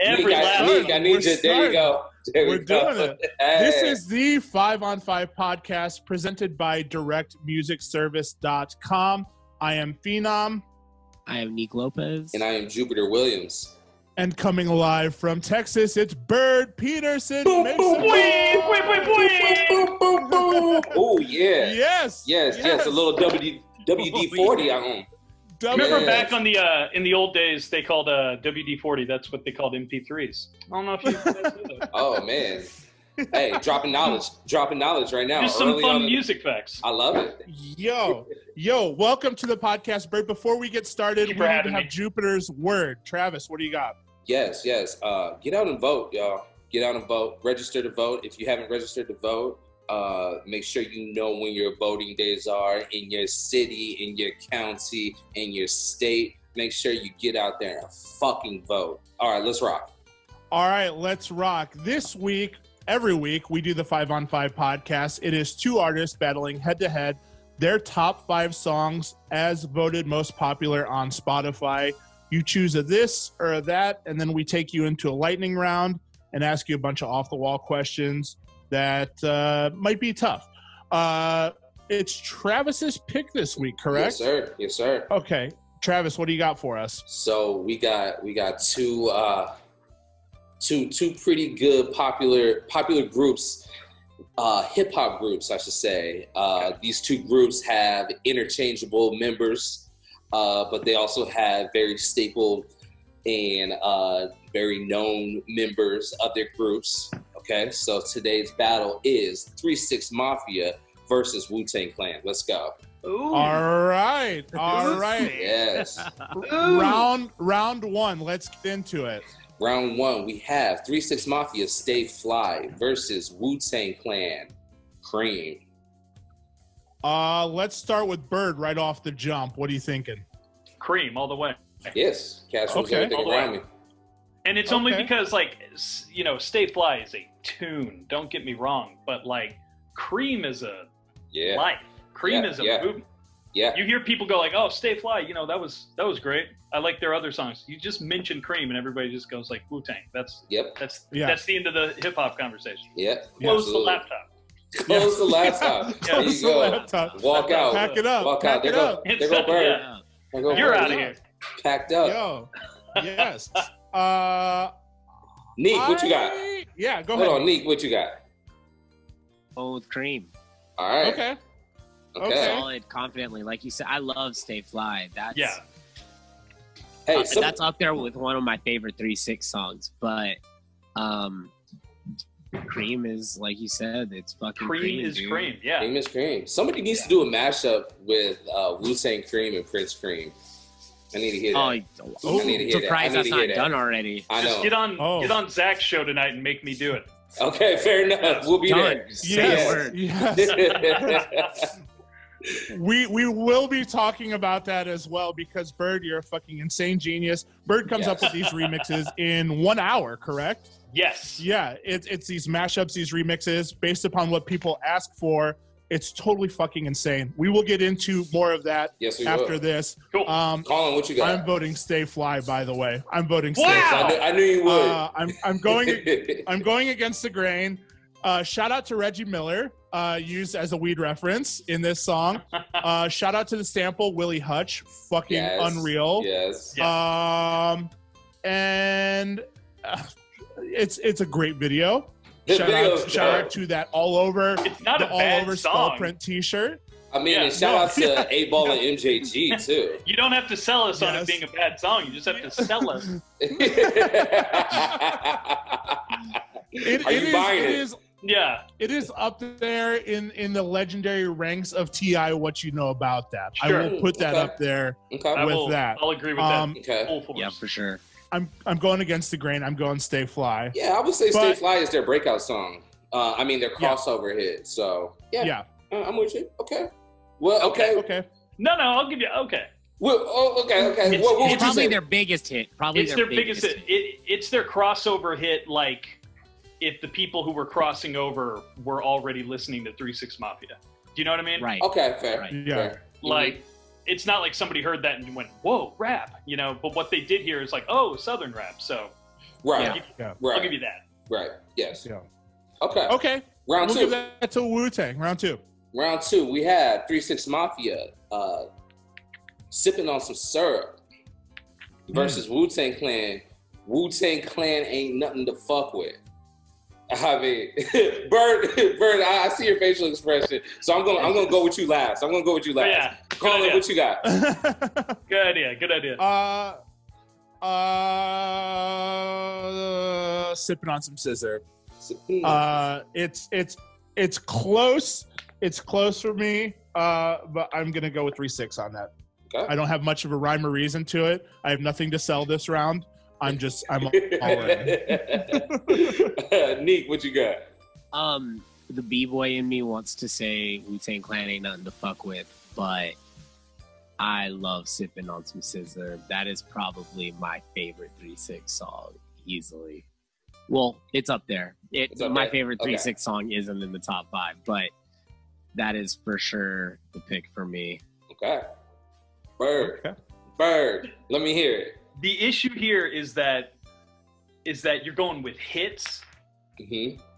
Every last I need you. There you go. We're doing it. Hey. This is the 5 on 5 podcast presented by directmusicservice.com. I am Phenom. I am Nick Lopez. And I am Jupiter Williams. And coming live from Texas, it's Bird Peterson. Boom, boom, boom, Oh, yeah. Yes. A little WD-40 on him. Remember back on the in the old days, they called WD-40. That's what they called MP3s. I don't know if you guys knew that. Oh, man. Hey, dropping knowledge right now. Just some fun music facts. I love it. Yo, welcome to the podcast, Bird. Before we get started, we need to have Jupiter's word. Travis, what do you got? Yes. Get out and vote, y'all. Get out and vote. Register to vote. If you haven't registered to vote, make sure you know when your voting days are in your city, in your county, in your state. Make sure you get out there and fucking vote. All right, let's rock. All right, let's rock. This week, every week, we do the 5 on 5 podcast. It is two artists battling head to head. Their top 5 songs as voted most popular on Spotify. You choose a this or a that, and then we take you into a lightning round and ask you a bunch of off-the-wall questions that might be tough. It's Travis's pick this week, correct? Yes, sir. Okay, Travis, what do you got for us? So we got two pretty good popular groups, hip hop groups, I should say. These two groups have interchangeable members, but they also have very staple and very known members of their groups. Okay, so today's battle is 3-6Mafia versus Wu-Tang Clan. Let's go. Ooh. All right. Yes. Round one. Let's get into it. Round one, we have 3-6Mafia Stay Fly versus Wu-Tang Clan Cream. Let's start with Bird right off the jump. What are you thinking? Cream all the way. Yes, Cash was everything around me. And it's only because, Stay Fly is a tune. Don't get me wrong, but Cream is a life. Cream is a movement. Yeah. You hear people go "Oh, Stay Fly," that was great. I like their other songs. You just mention Cream, and everybody just goes Wu-Tang. That's the end of the hip hop conversation. Yep. Close the laptop. Close the laptop. There you go. Laptop. Walk out. Pack it up. Walk out. There go Bird. You're out of here. Packed up. Yo. Yes. Neek, what you got? Yeah, go ahead. Hold on, Neek, what you got? Old Cream. All right. Okay. Solid, confidently. Like you said, I love Stay Fly. Hey, that's up there with one of my favorite 3-6 songs. But Cream is, like you said, it's fucking Cream is dude. Cream, yeah. Cream is Cream. Somebody needs to do a mashup with Wu-Tang Cream and Prince Cream. I need to hear that. I need to hear surprised that. that's not done already. I know. Just get on Zach's show tonight and make me do it. Okay, fair enough. We'll be there. Yes. We will be talking about that as well because Bird, you're a fucking insane genius. Bird comes up with these remixes in 1 hour, correct? Yes. Yeah, it's these mashups, these remixes based upon what people ask for. It's totally fucking insane. We will get into more of that after this. Cool. Colin, what you got? I'm voting Stay Fly, by the way. I'm voting Stay Wow. Fly. I knew you would. I'm going against the grain. Shout out to Reggie Miller, used as a weed reference in this song. Shout out to the sample Willie Hutch, fucking unreal. Yes. And it's a great video. Shout out to that all over. It's not the a bad all over song. skull print T-shirt. I mean, and shout out to 8Ball and MJG too. You don't have to sell us on it being a bad song. You just have to sell us. Are you buying it? Yeah. It is up there in the legendary ranks of T.I. What you know about that? Sure. I will put that up there with that. I'll agree with that. Okay. Yeah, for sure. I'm going against the grain. I'm going Stay Fly. Yeah, I would say Stay Fly is their breakout song. I mean, their crossover hit. So yeah. I'm with you. Okay. Well, okay. No, I'll give you okay. Well, okay. What would you probably say? their biggest hit. It's their biggest hit. It's their crossover hit. Like if the people who were crossing over were already listening to 3-6Mafia. Do you know what I mean? Right. Okay, fair. Right. Yeah. Fair. Like it's not like somebody heard that and went, "Whoa, rap!" But what they did here is like, "Oh, Southern rap." So Right. Yeah. Right. I'll give you that. Right. Yes. Yeah. Okay. Round we'll 2. Give that to Wu-Tang. Round 2. Round 2. We had 3-6 Mafia sipping on some syrup versus Wu-Tang Clan. Wu-Tang Clan ain't nothing to fuck with. I mean, Bird, I see your facial expression, so I'm gonna go with you last. Yeah. Colin, what you got? Good idea. Sipping on some scissor. It's close. It's close for me. But I'm gonna go with 3-6 on that. Okay. I don't have much of a rhyme or reason to it. I have nothing to sell this round. I'm all in. Neek, what you got? The B-boy in me wants to say Wu-Tang Clan ain't nothing to fuck with, but I love sipping on some scissor. That is probably my favorite 3-6 song, easily. Well, it's up there. My favorite 3-6 song isn't in the top 5, but that is for sure the pick for me. Okay. Bird, let me hear it. The issue here is that you're going with hits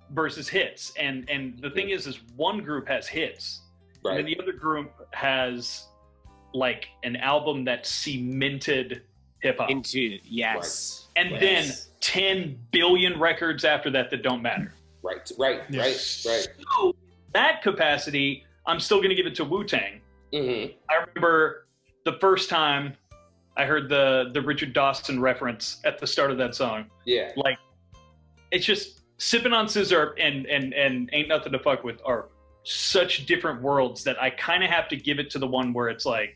versus hits, and the thing is one group has hits, right, and the other group has like an album that cemented hip hop into yes, right. And then 10 billion records after that don't matter. Right. So that capacity, I'm still going to give it to Wu-Tang. I remember the first time I heard the Richard Dawson reference at the start of that song. Yeah. Like, it's just sipping on scissor and ain't nothing to fuck with are such different worlds that I kind of have to give it to the one where it's like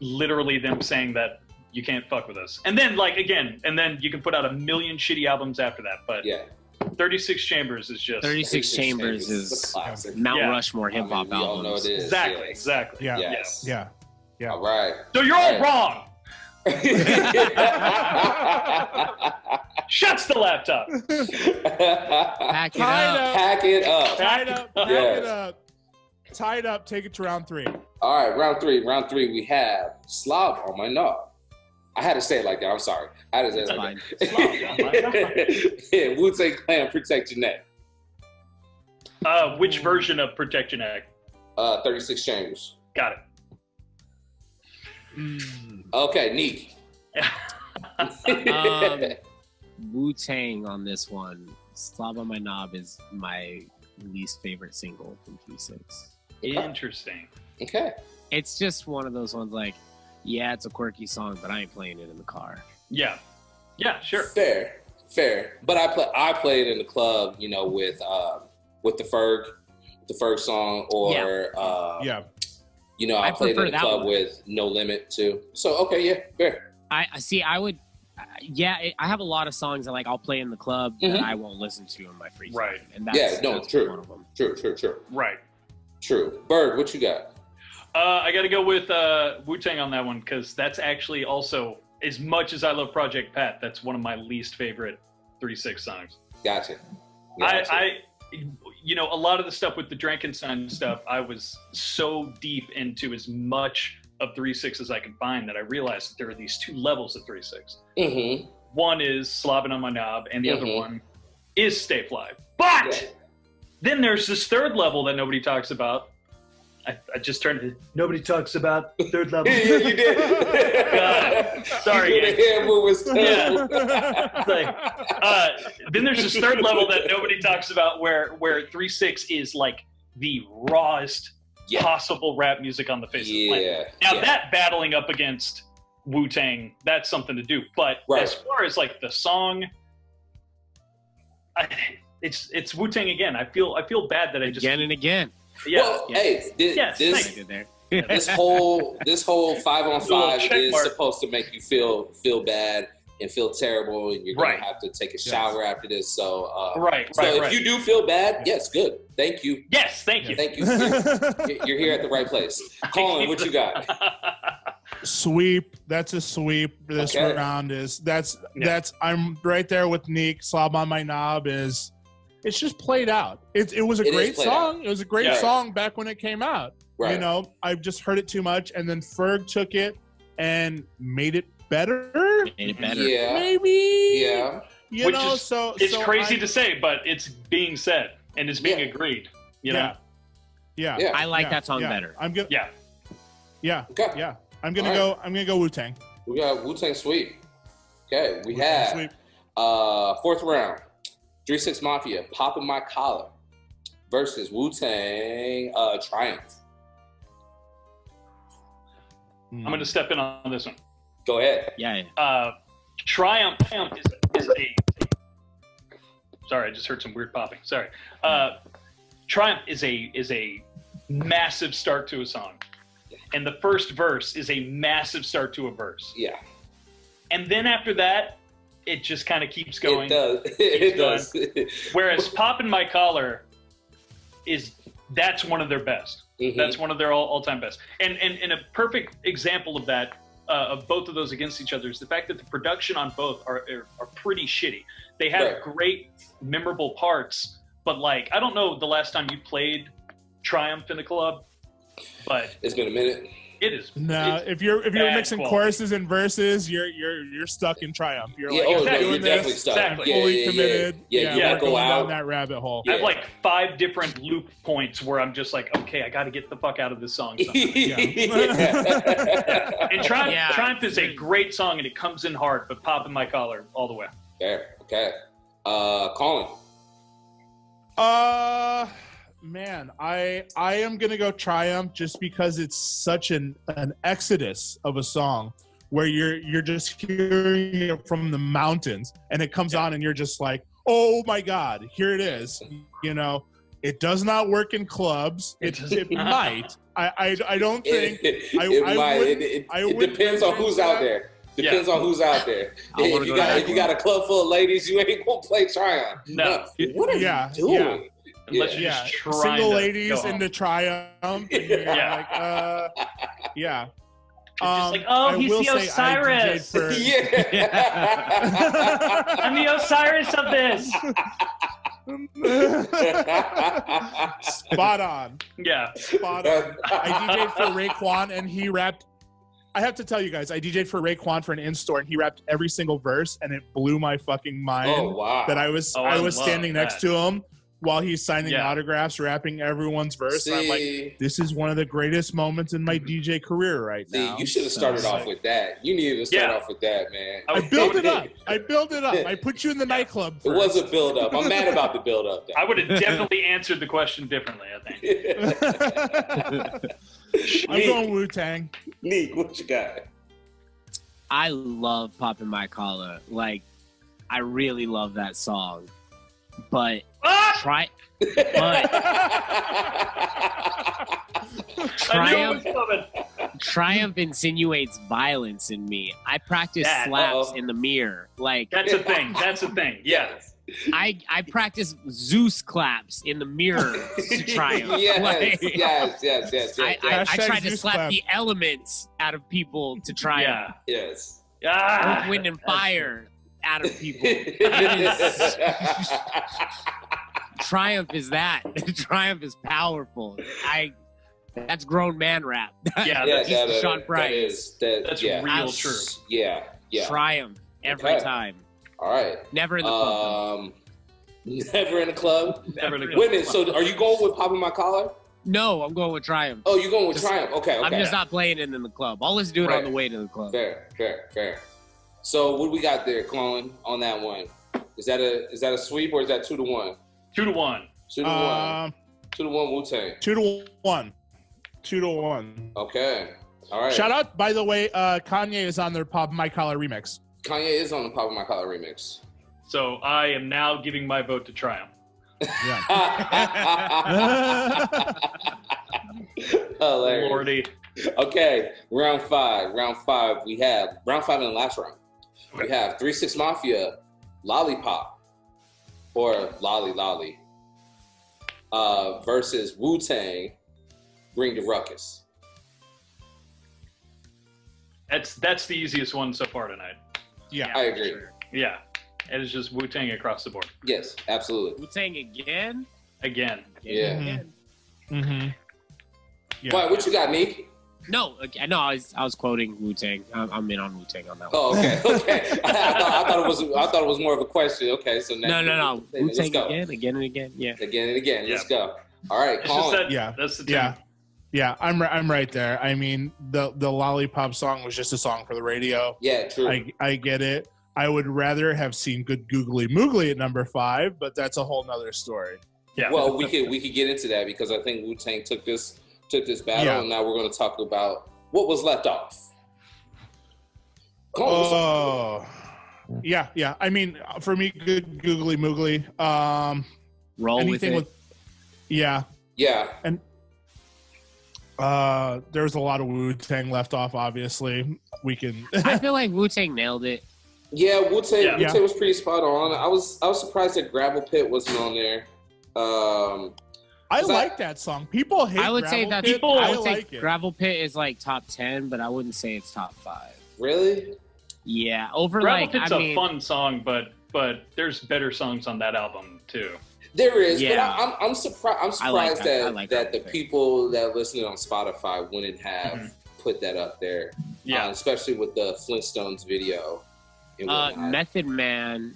literally them saying that you can't fuck with us. And then and then you can put out a million shitty albums after that. But yeah. 36 Chambers is just 36 Chambers is Mount Rushmore hip hop albums. All know it is. Exactly. Yeah. Yes. Yeah. All right. So you're all wrong. Shuts the laptop. Pack it up. Tied up. Take it to round 3. All right, round three. We have Slob on my knob. I had to say it like that. I'm sorry. I had to say it like that. Yeah, Wu-Tang Clan, Protect Your Neck. Which version of Protect Your Neck? 36 Chambers. Got it. Okay, Neek. Wu-Tang on this one. Slob on My Knob is my least favorite single from 3-6. Interesting. Okay. It's just one of those ones like, yeah, it's a quirky song, but I ain't playing it in the car. Yeah, sure. Fair. But I played in the club, with the Ferg song, or I played in the club with No Limit too. So okay, yeah, fair. I see. I would. I have a lot of songs that I'll play in the club that I won't listen to in my free time. Right. And that's true. One of them. True. Right. True. Bird, what you got? I got to go with Wu-Tang on that one because that's actually also, as much as I love Project Pat, that's one of my least favorite 3-6 songs. Gotcha. I a lot of the stuff with the Drankenstein stuff, I was so deep into as much of 3-6 as I could find that I realized that there are these two levels of 3-6. One is Slobbing on My Knob, and the other one is Stay Fly. But then there's this third level that nobody talks about. I just turned to nobody talks about the third level. Yeah, you did. Sorry. Then there's this third level that nobody talks about where 3-6 is like the rawest possible rap music on the face of the planet. Now that battling up against Wu-Tang, that's something to do. But as far as like the song, it's Wu-Tang again. I feel bad that I just again and again. Yeah. Well, hey, this whole 5-on-5 is supposed to make you feel bad and feel terrible, and you're gonna have to take a shower after this. So, if you do feel bad, yes, good. Thank you. Yes, thank you. Thank you. You're here at the right place. Colin, what you got? Sweep. That's a sweep. This round is that's I'm right there with Neek. Slob on My Knob is. It's just played out. It was a great song. It was a great song back when it came out. Right. I've just heard it too much, and then Ferg took it and made it better. Made it better. Yeah. Maybe. Yeah. It's crazy to say, but it's being said and it's being agreed. You know? Yeah. I like that song better. I'm gonna. Yeah. Okay. Yeah. I'm gonna go. I'm gonna go Wu-Tang. We got Wu-Tang sweep. Okay. We have fourth round. 3-6 Mafia, Poppin' My Collar versus Wu-Tang Triumph. I'm going to step in on this one. Go ahead. Yeah. Triumph is a. Sorry, I just heard some weird popping. Sorry. Triumph is a massive start to a song, and the first verse is a massive start to a verse. Yeah. And then after that, it just kind of keeps going. It does. Whereas Poppin' My Collar that's one of their best. Mm-hmm. That's one of their all-time best. And a perfect example of that, of both of those against each other, is the fact that the production on both are pretty shitty. They have great, memorable parts, but like, I don't know the last time you played Triumph in a club, but it's been a minute. It is. No, if you're mixing choruses and verses, you're stuck in Triumph. You're like, you're definitely stuck. Exactly. Fully committed. Yeah, you gotta go down that rabbit hole. I have like 5 different loop points where I'm just like, okay, I got to get the fuck out of this song. And Triumph is a great song, and it comes in hard, but Poppin' My Collar all the way. There. Okay. Colin. Man, I am gonna go Triumph just because it's such an exodus of a song where you're just hearing it from the mountains and it comes on and you're just like, oh my God, here it is. You know, it does not work in clubs. It might. I don't think it depends on who's out there. Depends on who's out there. If you got a club full of ladies, you ain't gonna play Triumph. No. What are you doing? Yeah. Unless you're just trying single to ladies into Triumph. And you're like, yeah. Just like, oh, he's the Osiris. I'm the Osiris of this. Spot on. Yeah. Spot on. I DJ'd for Raekwon and he rapped. I have to tell you guys, I DJ'd for Raekwon for an in-store and he rapped every single verse and it blew my fucking mind. Oh, wow. That I was standing next to him while he's signing autographs, rapping everyone's verse. And I'm like, this is one of the greatest moments in my DJ career right now. You should have started off with that. You needed to start off with that, man. I built it up. I put you in the nightclub first. It was a build-up. I'm mad about the build-up. I would have definitely answered the question differently, I think. I'm going Wu-Tang. Neek, what you got? I love Poppin' My Collar. Like, I really love that song. But Triumph insinuates violence in me. I practice slaps in the mirror. Like, that's a thing. Yes. I practice Zeus claps in the mirror to Triumph. Yes. I try to slap the elements out of people to Triumph. Yes. Earth, wind, and fire out of people. Triumph is that. Triumph is powerful. That's grown man rap. That's Sean Price. That's real true. Yeah. Triumph every time. All right. Never in the club. Never in the club. Never in the club. Wait a minute. So, are you going with Poppin' My Collar? No, I'm going with Triumph. Oh, you're going with Triumph. Okay. I'm just not playing it in the club. I'll just do it on the way to the club. Fair. So, what do we got there, Colin, on that one? Is that a sweep or is that 2-1? 2-1. 2-1. 2-1 Wu-Tang. 2-1. 2-1. Okay. All right. Shout out, by the way, Kanye is on their Poppin' My Collar remix. Kanye is on the Poppin' My Collar remix. So I am now giving my vote to Triumph. Hilarious. Lordy. Okay, round five. We have round 5 in the last round. Okay. We have 3-6 Mafia, Lollipop, or Lolly, versus Wu-Tang, Bring the Ruckus. That's the easiest one so far tonight. Yeah, I agree. Sure. Yeah, it is just Wu-Tang across the board. Yes, absolutely. Wu-Tang again. Yeah. Mm-hmm. Yeah. What you got, Neek? No, I was quoting Wu-Tang. I'm in on Wu-Tang on that one. Oh, okay. I thought it was more of a question. Okay, so now No. Wu-Tang again and again. Yeah. Again and again. Let's go. All right, that's the tune. Yeah, I'm right there. I mean, the Lollipop song was just a song for the radio. Yeah, true. I get it. I would rather have seen Good Googly Moogly at number 5, but that's a whole nother story. Yeah. Well, we could get into that because I think Wu-Tang took this battle, and now we're going to talk about what was left off. Oh, yeah. I mean, for me, Good Googly Moogly. Roll with it. Yeah. And there's a lot of Wu-Tang left off. Obviously, we can. I feel like Wu-Tang nailed it. Yeah, Wu-Tang was pretty spot on. I was surprised that Gravel Pit wasn't on there. I like that song. People hate. I would Gravel say that Pit. I would say Gravel Pit is like top 10, but I wouldn't say it's top 5. Really? Yeah, Gravel Pit's a fun song, but there's better songs on that album too. There is, yeah. but I'm surprised that the people that listen on Spotify wouldn't have put that up there. Yeah, especially with the Flintstones video. Method Man.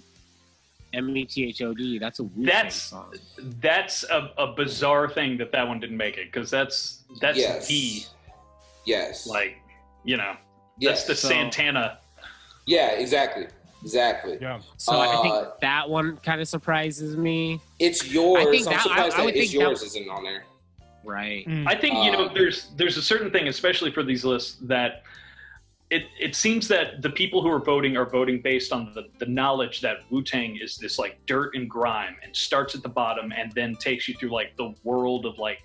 METHOD, that's a Wu-Tang song. That's a bizarre thing that one didn't make it, because that's yes, like, that's the Santana. Yeah, exactly. Yeah. So I think that one kind of surprises me. It's yours. I think I'm surprised that It's Yours isn't on there. Right. I think there's a certain thing, especially for these lists, that it seems that the people who are voting based on the knowledge that Wu-Tang is this like dirt and grime and starts at the bottom and then takes you through like the world of like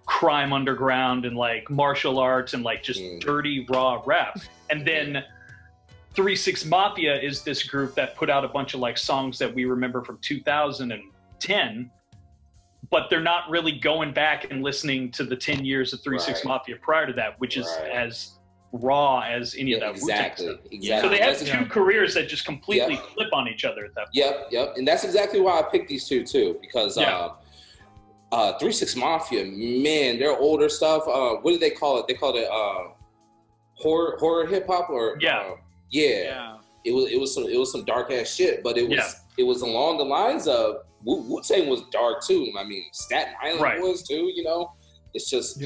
crime underground and like martial arts and like just dirty raw rap. And then 3-6Mafia is this group that put out a bunch of like songs that we remember from 2010, but they're not really going back and listening to the 10 years of 3-6Mafia prior to that, which is as raw as any of that Wu-Tang stuff. Exactly. So they have two careers that just completely flip on each other at that point. Yep. And that's exactly why I picked these two too, because 3-6Mafia, man, their older stuff. What do they call it? They called it horror hip hop, or It was some dark ass shit, but it was along the lines of Wu-Tang was dark too. I mean, Staten Island was too. It's just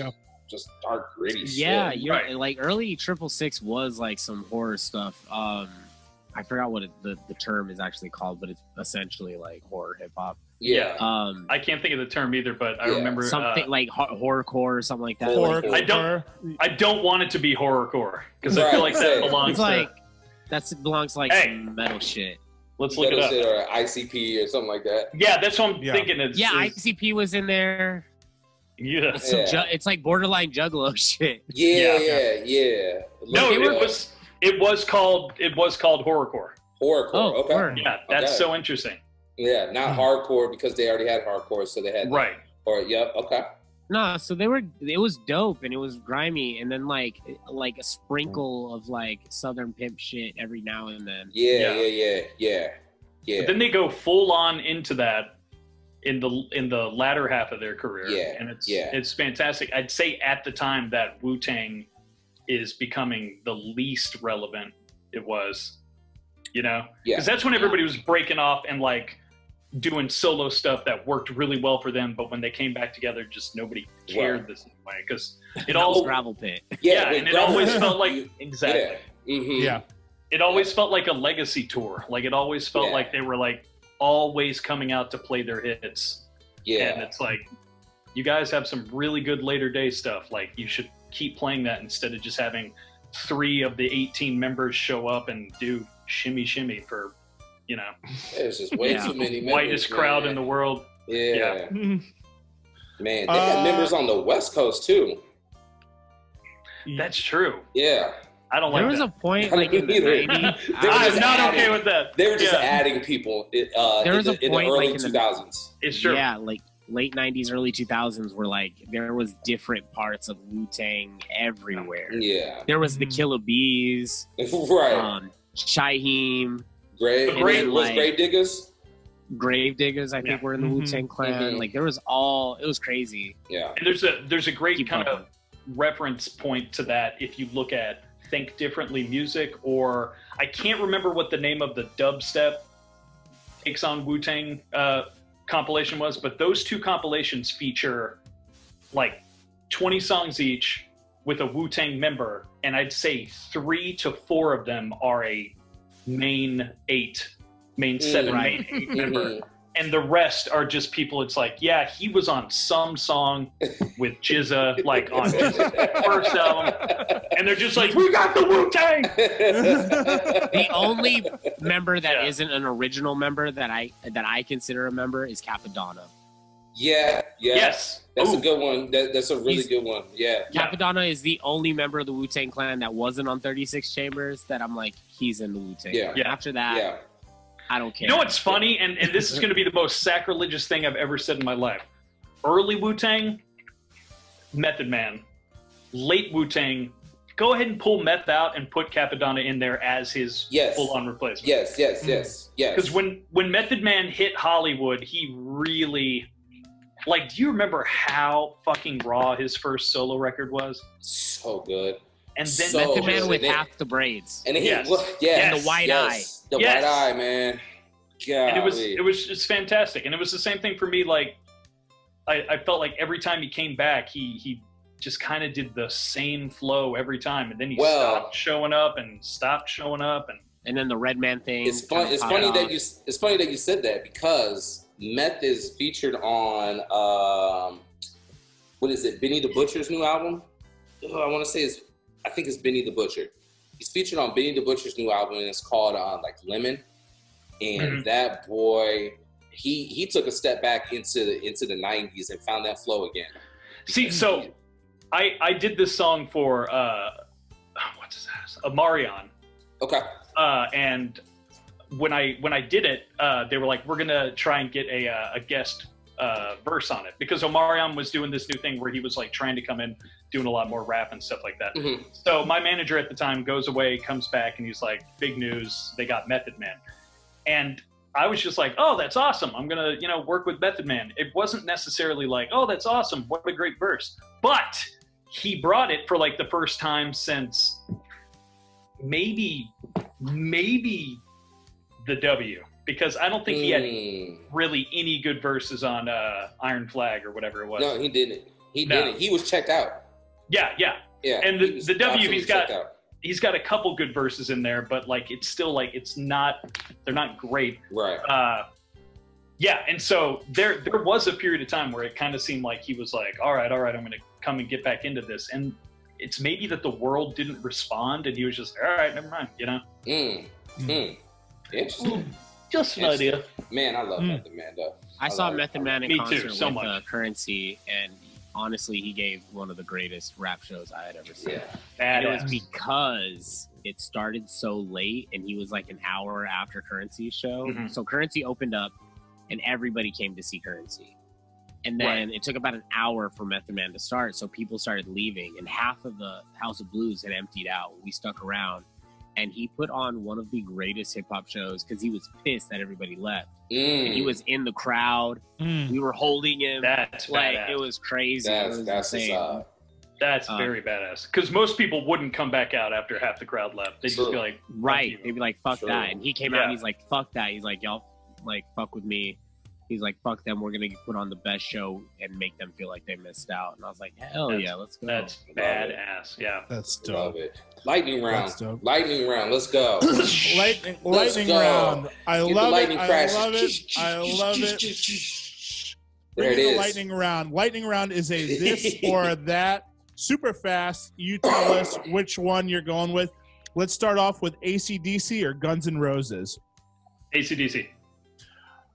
dark, gritty shit. Yeah, like early 666 was like some horror stuff. I forgot what the term is actually called, but it's essentially like horror hip hop. Yeah. I can't think of the term either, but I remember something like horrorcore or something like that. I don't want it to be horrorcore, because I feel like that belongs belongs to like some metal shit. Let's look it up. Or ICP or something like that. Yeah, that's what I'm thinking. ICP was in there. Yeah. It's like borderline Juggalo shit. Yeah. No, it was called horrorcore. Horrorcore. Okay. Word. Yeah, that's so interesting. Yeah, not hardcore, because they already had hardcore, so they had okay. No, so it was dope and it was grimy, and then like a sprinkle of like Southern Pimp shit every now and then. Yeah. But then they go full on into that in the latter half of their career. Yeah. And it's fantastic. I'd say at the time that Wu-Tang is becoming the least relevant it was, because that's when everybody was breaking off and like doing solo stuff that worked really well for them, but when they came back together, just nobody cared the same way, because it all Gravel Pit. And it always felt like it always felt like a legacy tour. Like it always felt like they were like always coming out to play their hits. And it's like, you guys have some really good later day stuff. Like you should keep playing that instead of just having 3 of the 18 members show up and do shimmy shimmy for, there's just way too many members, whitest crowd in the world. Yeah. Man, they had members on the West Coast too. That's true. Yeah. I don't like that. There was a point like in the 90s. I'm not okay with that. They were just adding people in the early 2000s. It's true. Yeah, like late 90s, early 2000s were like, there was different parts of Wu-Tang everywhere. Yeah. There was the Killer Bees. Right. Shaheem. Gravediggers? Gravediggers, I think, were in the Wu-Tang Clan. Like, it was crazy. Yeah. And there's a great kind of reference point to that if you look at Think Differently Music, or I can't remember what the name of the dubstep Takes on Wu-Tang compilation was, but those two compilations feature like 20 songs each with a Wu-Tang member, and I'd say 3 to 4 of them are a main 7, main 8 member. And the rest are just people. It's like, yeah, he was on some song with Jizza, like on his first album, and they're just like, we got the Wu-Tang. The only member that isn't an original member that I consider a member is Capadonna. Yeah. Yes. That's a good one. That's a really good one. Yeah. Capadonna is the only member of the Wu-Tang Clan that wasn't on 36 Chambers that I'm like, he's in the Wu-Tang. Yeah. After that, I don't care. You know what's funny? And this is going to be the most sacrilegious thing I've ever said in my life. Early Wu-Tang, Method Man. Late Wu-Tang, go ahead and pull Meth out and put Capadonna in there as his full-on replacement. Yes. Because when Method Man hit Hollywood, he really... Like, do you remember how fucking raw his first solo record was? So good. And then Method Man with half the braids. And and the white eye. The white eye, man. God. And it was just fantastic. And it was the same thing for me. Like, I felt like every time he came back, he just kind of did the same flow every time, and then he stopped showing up, and then the Red Man thing. It's funny that you said that, because Meth is featured on what is it? Benny the Butcher's new album. I want to say I think it's Benny the Butcher. He's featured on Benny the Butcher's new album, and it's called like Lemon. And that boy, he took a step back into the 90s and found that flow again. See, so I did this song for what's his ass? Omarion. Okay. And when I did it, they were like, we're gonna try and get a guest verse on it, because Omarion was doing this new thing where he was like trying to come in, doing a lot more rap and stuff like that. So my manager at the time goes away, comes back, and he's like, big news, they got Method Man. And I was just like, oh, that's awesome. I'm gonna, work with Method Man. It wasn't necessarily like, oh, that's awesome, what a great verse. But he brought it for like the first time since maybe the W, because I don't think he had really any good verses on Iron Flag or whatever it was. No, he didn't. He didn't. He was checked out. Yeah. And the W, he's got a couple good verses in there, but like it's still like they're not great. Right. And so there was a period of time where it kind of seemed like he was like, all right, I'm gonna come and get back into this. And it's maybe that the world didn't respond, and he was just, all right, never mind, Interesting. Just an idea. Man, I love Method Man, though. I saw Method Man in concert with Currency, and honestly, he gave one of the greatest rap shows I had ever seen. Yeah. And it was because it started so late, and he was like an hour after Currency's show. So Currency opened up, and everybody came to see Currency. And then it took about an hour for Method Man to start, so people started leaving, and half of the House of Blues had emptied out. We stuck around, and he put on one of the greatest hip-hop shows because he was pissed that everybody left. And he was in the crowd. We were holding him. That's like badass. It was crazy. That's insane. That's very badass. Because most people wouldn't come back out after half the crowd left. They'd just be like, right. They'd be like, fuck that. And he came out and he's like, fuck that. He's like, y'all, like, fuck with me. He's like, fuck them. We're going to put on the best show and make them feel like they missed out. And I was like, hell yeah, let's go. That's badass. Yeah. That's dope. Love it. Lightning round. Lightning round. Let's go. Lightning round. I love it. I love it. There it is. Lightning round. Lightning round is a this or that. Super fast. You tell us which one you're going with. Let's start off with AC/DC or Guns N' Roses. AC/DC.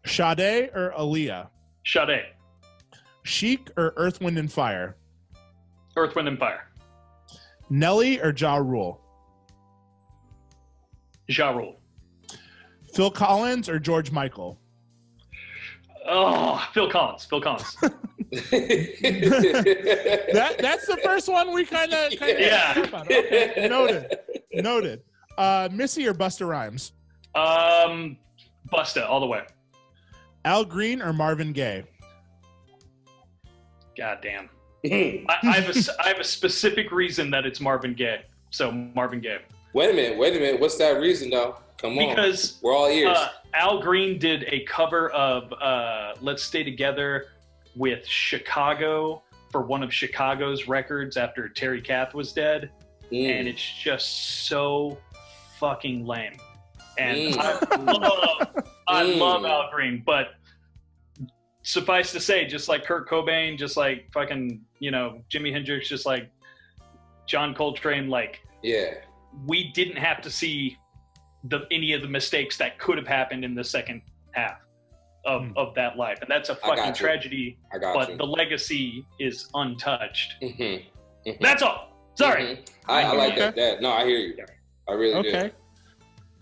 Sade or Aaliyah? Sade. Chic or Earth, Wind and Fire? Earth, Wind and Fire. Nelly or Ja Rule? Ja Rule. Phil Collins or George Michael? Oh, Phil Collins. That's the first one we kind of okay. Noted. Missy or Busta Rhymes? Busta all the way. Al Green or Marvin Gaye? God damn. I have a specific reason that it's Marvin Gaye. So Marvin Gaye. Wait a minute. What's that reason, though? Come on. Because we're all ears. Al Green did a cover of Let's Stay Together with Chicago for one of Chicago's records after Terry Kath was dead. And it's just so fucking lame. And I love Al Green, but suffice to say, just like Kurt Cobain, just like fucking, Jimi Hendrix, just like John Coltrane, we didn't have to see any of the mistakes that could have happened in the second half of that life. And that's a fucking tragedy, but the legacy is untouched. That's all. Sorry. I like that. No, I hear you. I really do.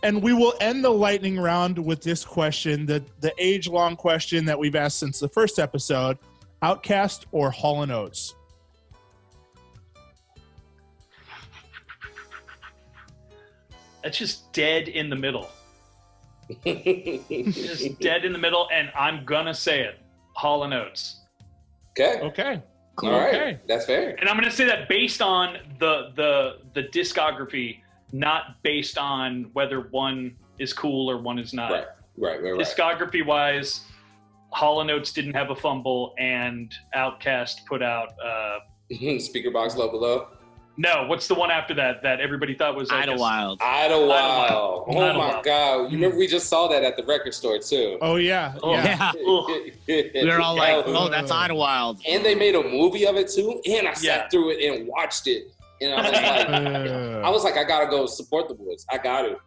And we will end the lightning round with this question, the age-long question that we've asked since the first episode: Outkast or Hall & Oates? That's just dead in the middle. Just dead in the middle, and I'm gonna say it: Hall & Oates. Okay. Cool. All right. That's fair. And I'm gonna say that based on the discography, not based on whether one is cool or one is not. Right. Discography wise, Hall & Oates didn't have a fumble, and Outkast put out Speaker Box Low Below. No, what's the one after that everybody thought was Idlewild? Idlewild. Oh my God! You remember we just saw that at the record store too. Oh yeah. We were all like, "Oh, that's Idlewild." And they made a movie of it too. And I sat through it and watched it. And I was like, I gotta go support the boys. I got to.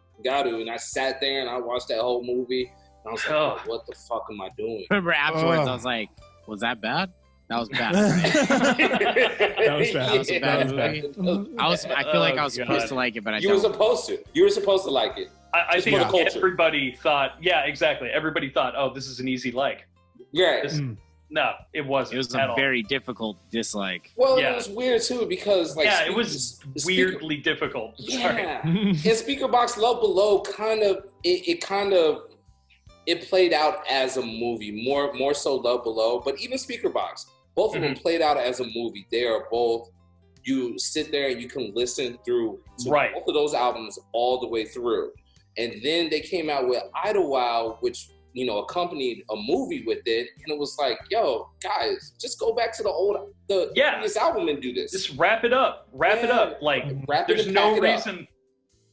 And I sat there and I watched that whole movie. And I was like, what the fuck am I doing? Remember afterwards, I was like, was that bad? That was bad. That was bad. That was a bad movie. I feel like I was supposed to like it, but I don't. You were supposed to. You were supposed to like it. I think everybody thought, exactly. Everybody thought, oh, this is an easy like. Yeah. No, it wasn't. It was a very difficult dislike. Well, it was weird too because it was weirdly difficult. Yeah. And Speaker Box Low Below it played out as a movie, more so Low Below, but even Speaker Box, both of them played out as a movie. They are both, you sit there and you can listen through both of those albums all the way through. And then they came out with Idlewild, which accompanied a movie with it, and it was like, yo, guys, just go back to the previous album and do this. Just wrap it up. Wrap it up. Like, there's no reason.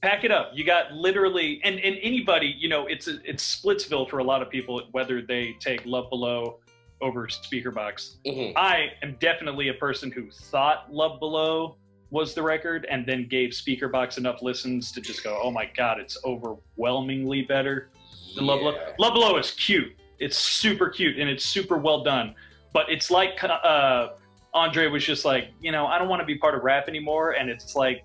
Pack it up. You got literally, and anybody, it's Splitsville for a lot of people, whether they take Love Below over Speaker Box. I am definitely a person who thought Love Below was the record and then gave Speaker Box enough listens to just go, oh my God, it's overwhelmingly better than Love Below. Love Below is cute. It's super cute and it's super well done. But it's like Andre was just like, I don't want to be part of rap anymore. And it's like,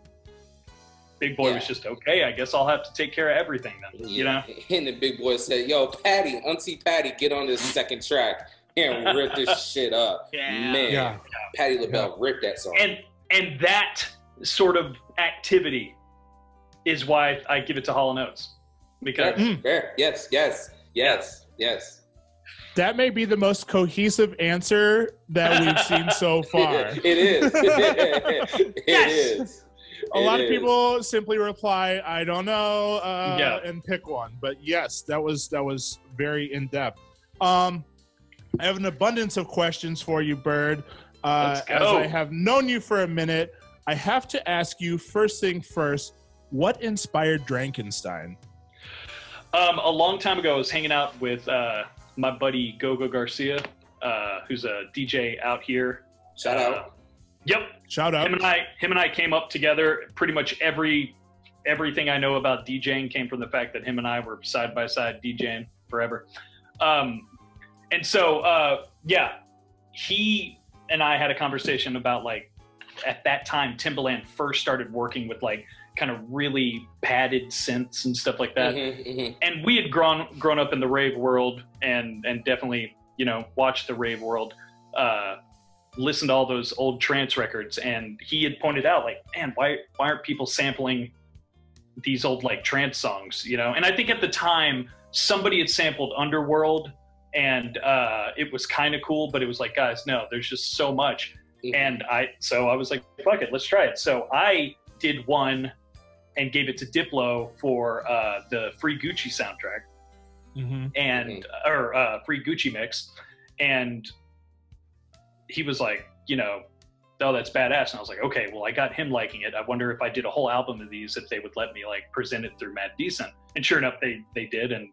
Big Boy was just, okay, I guess I'll have to take care of everything then, And the Big Boy said, yo, Auntie Patty, get on this second track and rip this shit up. Man, Patti LaBelle ripped that song. And that sort of activity is why I give it to Hall & Oates. Because yes. That may be the most cohesive answer that we've seen so far. It is. It is. A lot of people simply reply, I don't know, and pick one. But yes, that was very in-depth. I have an abundance of questions for you, Bird. As I have known you for a minute, I have to ask you, first thing first, what inspired Drankenstein? A long time ago, I was hanging out with my buddy Gogo Garcia, who's a DJ out here. Shout out. Yep. Shout out. Him and I came up together. Pretty much everything I know about DJing came from the fact that him and I were side by side DJing forever. And so, he and I had a conversation about, like, at that time, Timbaland first started working with, like, kind of really padded synths and stuff like that. And we had grown up in the rave world and definitely, watched the rave world, listened to all those old trance records. And he had pointed out, like, man, why aren't people sampling these old, like, trance songs, And I think at the time, somebody had sampled Underworld, and it was kind of cool, but it was like, guys, no, there's just so much. And I was like, fuck it, let's try it. So I did one and gave it to Diplo for the Free Gucci soundtrack, or Free Gucci mix, and he was like, you know, oh, that's badass. And I was like, okay, well, I got him liking it. I wonder if I did a whole album of these, if they would let me like present it through Mad Decent. And sure enough, they did. And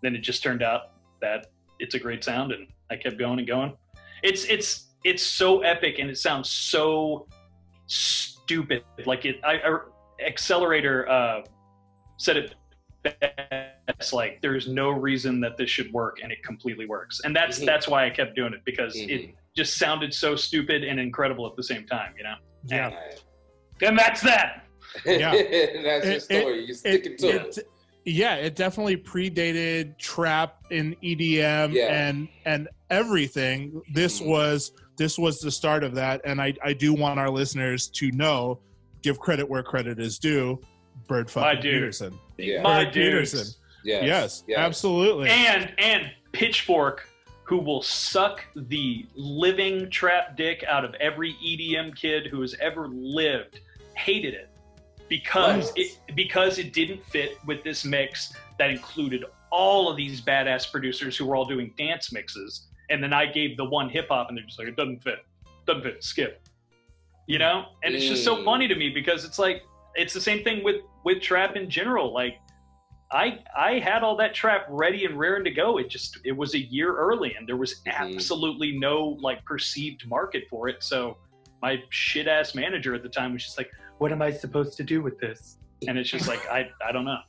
then it just turned out that it's a great sound, and I kept going and going. It's so epic, and it sounds so stupid. Like Accelerator said it best, like there's no reason that this should work, and it completely works. And that's why I kept doing it, because it just sounded so stupid and incredible at the same time, you know? Yeah. And that's that. Yeah. That's your story. You're sticking to it. Yeah, it definitely predated trap and EDM and everything. This was the start of that, and I do want our listeners to know, give credit where credit is due. Bird fucking Peterson. Yeah. Bird Peterson. Yes, absolutely. And Pitchfork, who will suck the living trap dick out of every EDM kid who has ever lived, hated it because it didn't fit with this mix that included all of these badass producers who were all doing dance mixes. And then I gave the one hip hop, and they're just like, it doesn't fit, skip. You know? And it's just so funny to me, because it's like, it's the same thing with trap in general. Like, I had all that trap ready and raring to go. It was a year early, and there was absolutely no like perceived market for it. So my shit ass manager at the time was just like, what am I supposed to do with this? And it's just like, I don't know.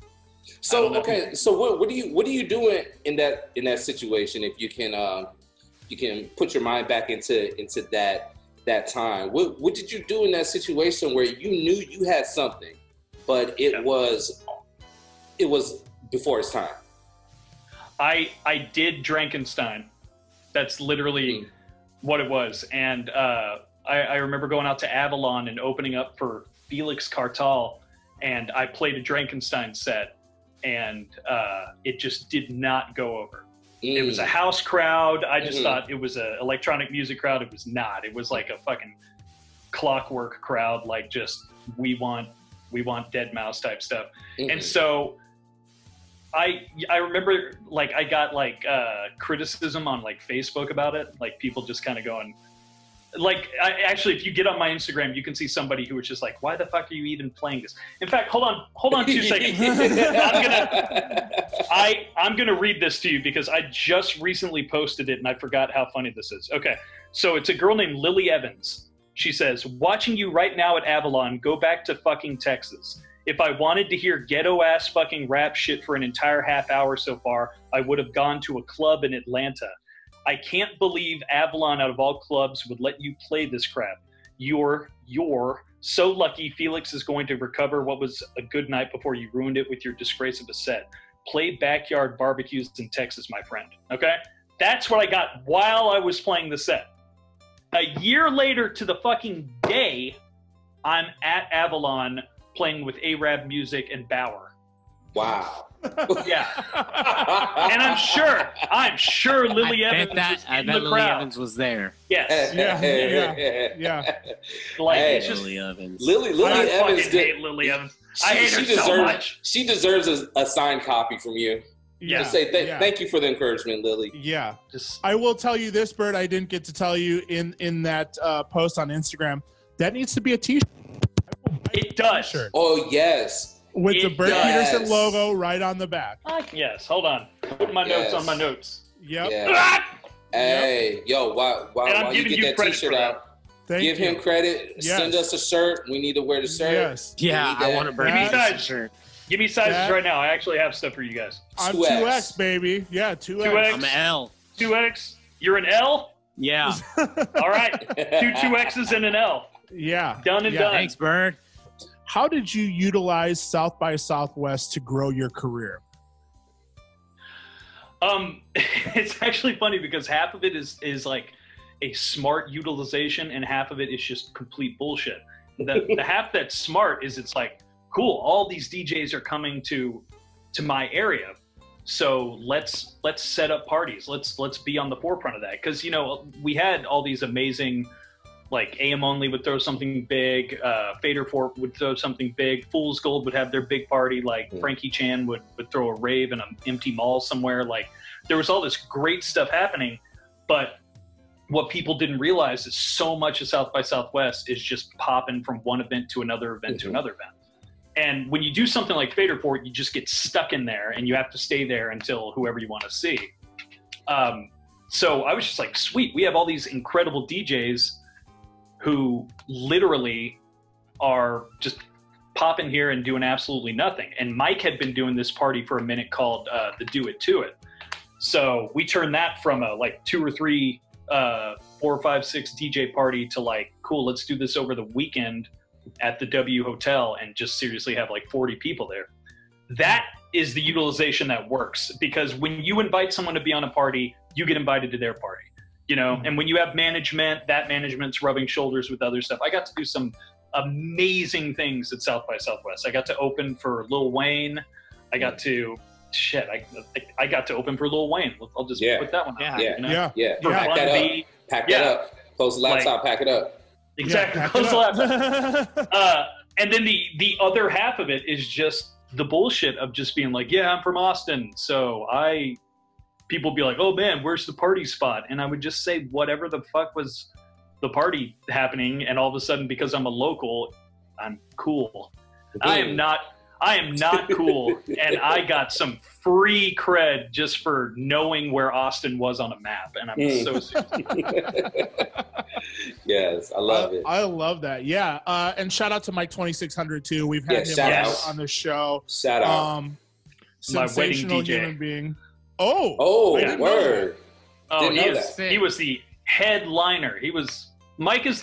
So okay, so what do you do in that situation, if you can put your mind back into that time? What did you do in that situation where you knew you had something, but it was before its time? I did Drankenstein. That's literally what it was. And I remember going out to Avalon and opening up for Felix Cartal, and I played a Drankenstein set, and it just did not go over. It was a house crowd. I just thought it was an electronic music crowd. It was not. It was like a fucking Clockwork crowd, like just we want Dead Mouse type stuff. And so I remember like I got like criticism on like Facebook about it, like people just kind of going like, actually, if you get on my Instagram, you can see somebody who was just like, why the fuck are you even playing this? In fact, hold on 2 seconds. I'm gonna read this to you, because I just recently posted it and I forgot how funny this is. Okay, so it's a girl named Lily Evans. She says, watching you right now at Avalon, go back to fucking Texas. If I wanted to hear ghetto-ass fucking rap shit for an entire half hour so far, I would have gone to a club in Atlanta. I can't believe Avalon, out of all clubs, would let you play this crap. You're so lucky Felix is going to recover what was a good night before you ruined it with your disgrace of a set. Play backyard barbecues in Texas, my friend. Okay? That's what I got while I was playing the set. A year later to the fucking day, I'm at Avalon playing with Arab Music and Bauer. Wow. Yeah. And I'm sure Lily Evans was in the Lily crowd. Evans was there. Yes. Yeah. Like, hey, it's just Lily Evans. Lily I Evans fucking hate Lily Evans. I hate her deserves, so much. She deserves a signed copy from you. Yeah. Just say thank you for the encouragement, Lily. Yeah. Just, I will tell you this, Bird, I didn't get to tell you in that post on Instagram. That needs to be a t-shirt. it does. T-shirt. Oh, yes. With the Bird does. Peterson logo right on the back. Yes. Hold on. Put my notes on my notes. Yep. Yeah. Hey, yo, while you get that t-shirt out, give him credit. Yes. Send us a shirt. We need to wear the shirt. Yes. Yeah, I want a Bird Peterson shirt. Give me sizes right now. I actually have stuff for you guys. I'm 2X. 2X, baby. Yeah, 2X. 2X. I'm an L. 2X. You're an L? Yeah. All right. 2X's and an L. Yeah. Done and done. Thanks, Bird. How did you utilize South by Southwest to grow your career? It's actually funny because half of it is like a smart utilization and half of it is just complete bullshit. The half that's smart is it's like, cool, all these DJs are coming to my area, so let's set up parties. Let's be on the forefront of that, because you know we had all these amazing Like AM Only would throw something big, Fader Fort would throw something big, Fool's Gold would have their big party, like Frankie Chan would throw a rave in an empty mall somewhere. Like there was all this great stuff happening, but what people didn't realize is so much of South by Southwest is just popping from one event to another event to another event. And when you do something like Fader Fort, you just get stuck in there and you have to stay there until whoever you want to see. So I was just like, sweet, we have all these incredible DJs who literally are just popping here and doing absolutely nothing. And Mike had been doing this party for a minute called the Do It To It. So we turned that from a like 2 or 3, 4 or 5, 6 DJ party to like, cool, let's do this over the weekend at the W Hotel and just seriously have like 40 people there. That is the utilization that works, because when you invite someone to be on a party, you get invited to their party, you know? And when you have management, that management's rubbing shoulders with other stuff. I got to do some amazing things at South by Southwest. I got to open for Lil Wayne. I got to, I got to open for Lil Wayne. I'll just put that one out. You know? Pack that up. Pack that up. Close the laptop, pack it up. Exactly. Close the laptop. And then the other half of it is just the bullshit of just being like, yeah, I'm from Austin. So people be like, oh man, where's the party spot? And I would just say whatever the fuck was the party happening. And all of a sudden, because I'm a local, I'm cool. I am not cool. And I got some free cred just for knowing where Austin was on a map. And I'm so serious. Yes, I love it. I love that. Yeah. And shout out to Mike 2600 too. We've had him on the show. Shout out. Sensational human being. Oh, word. Oh, he was the headliner. Mike is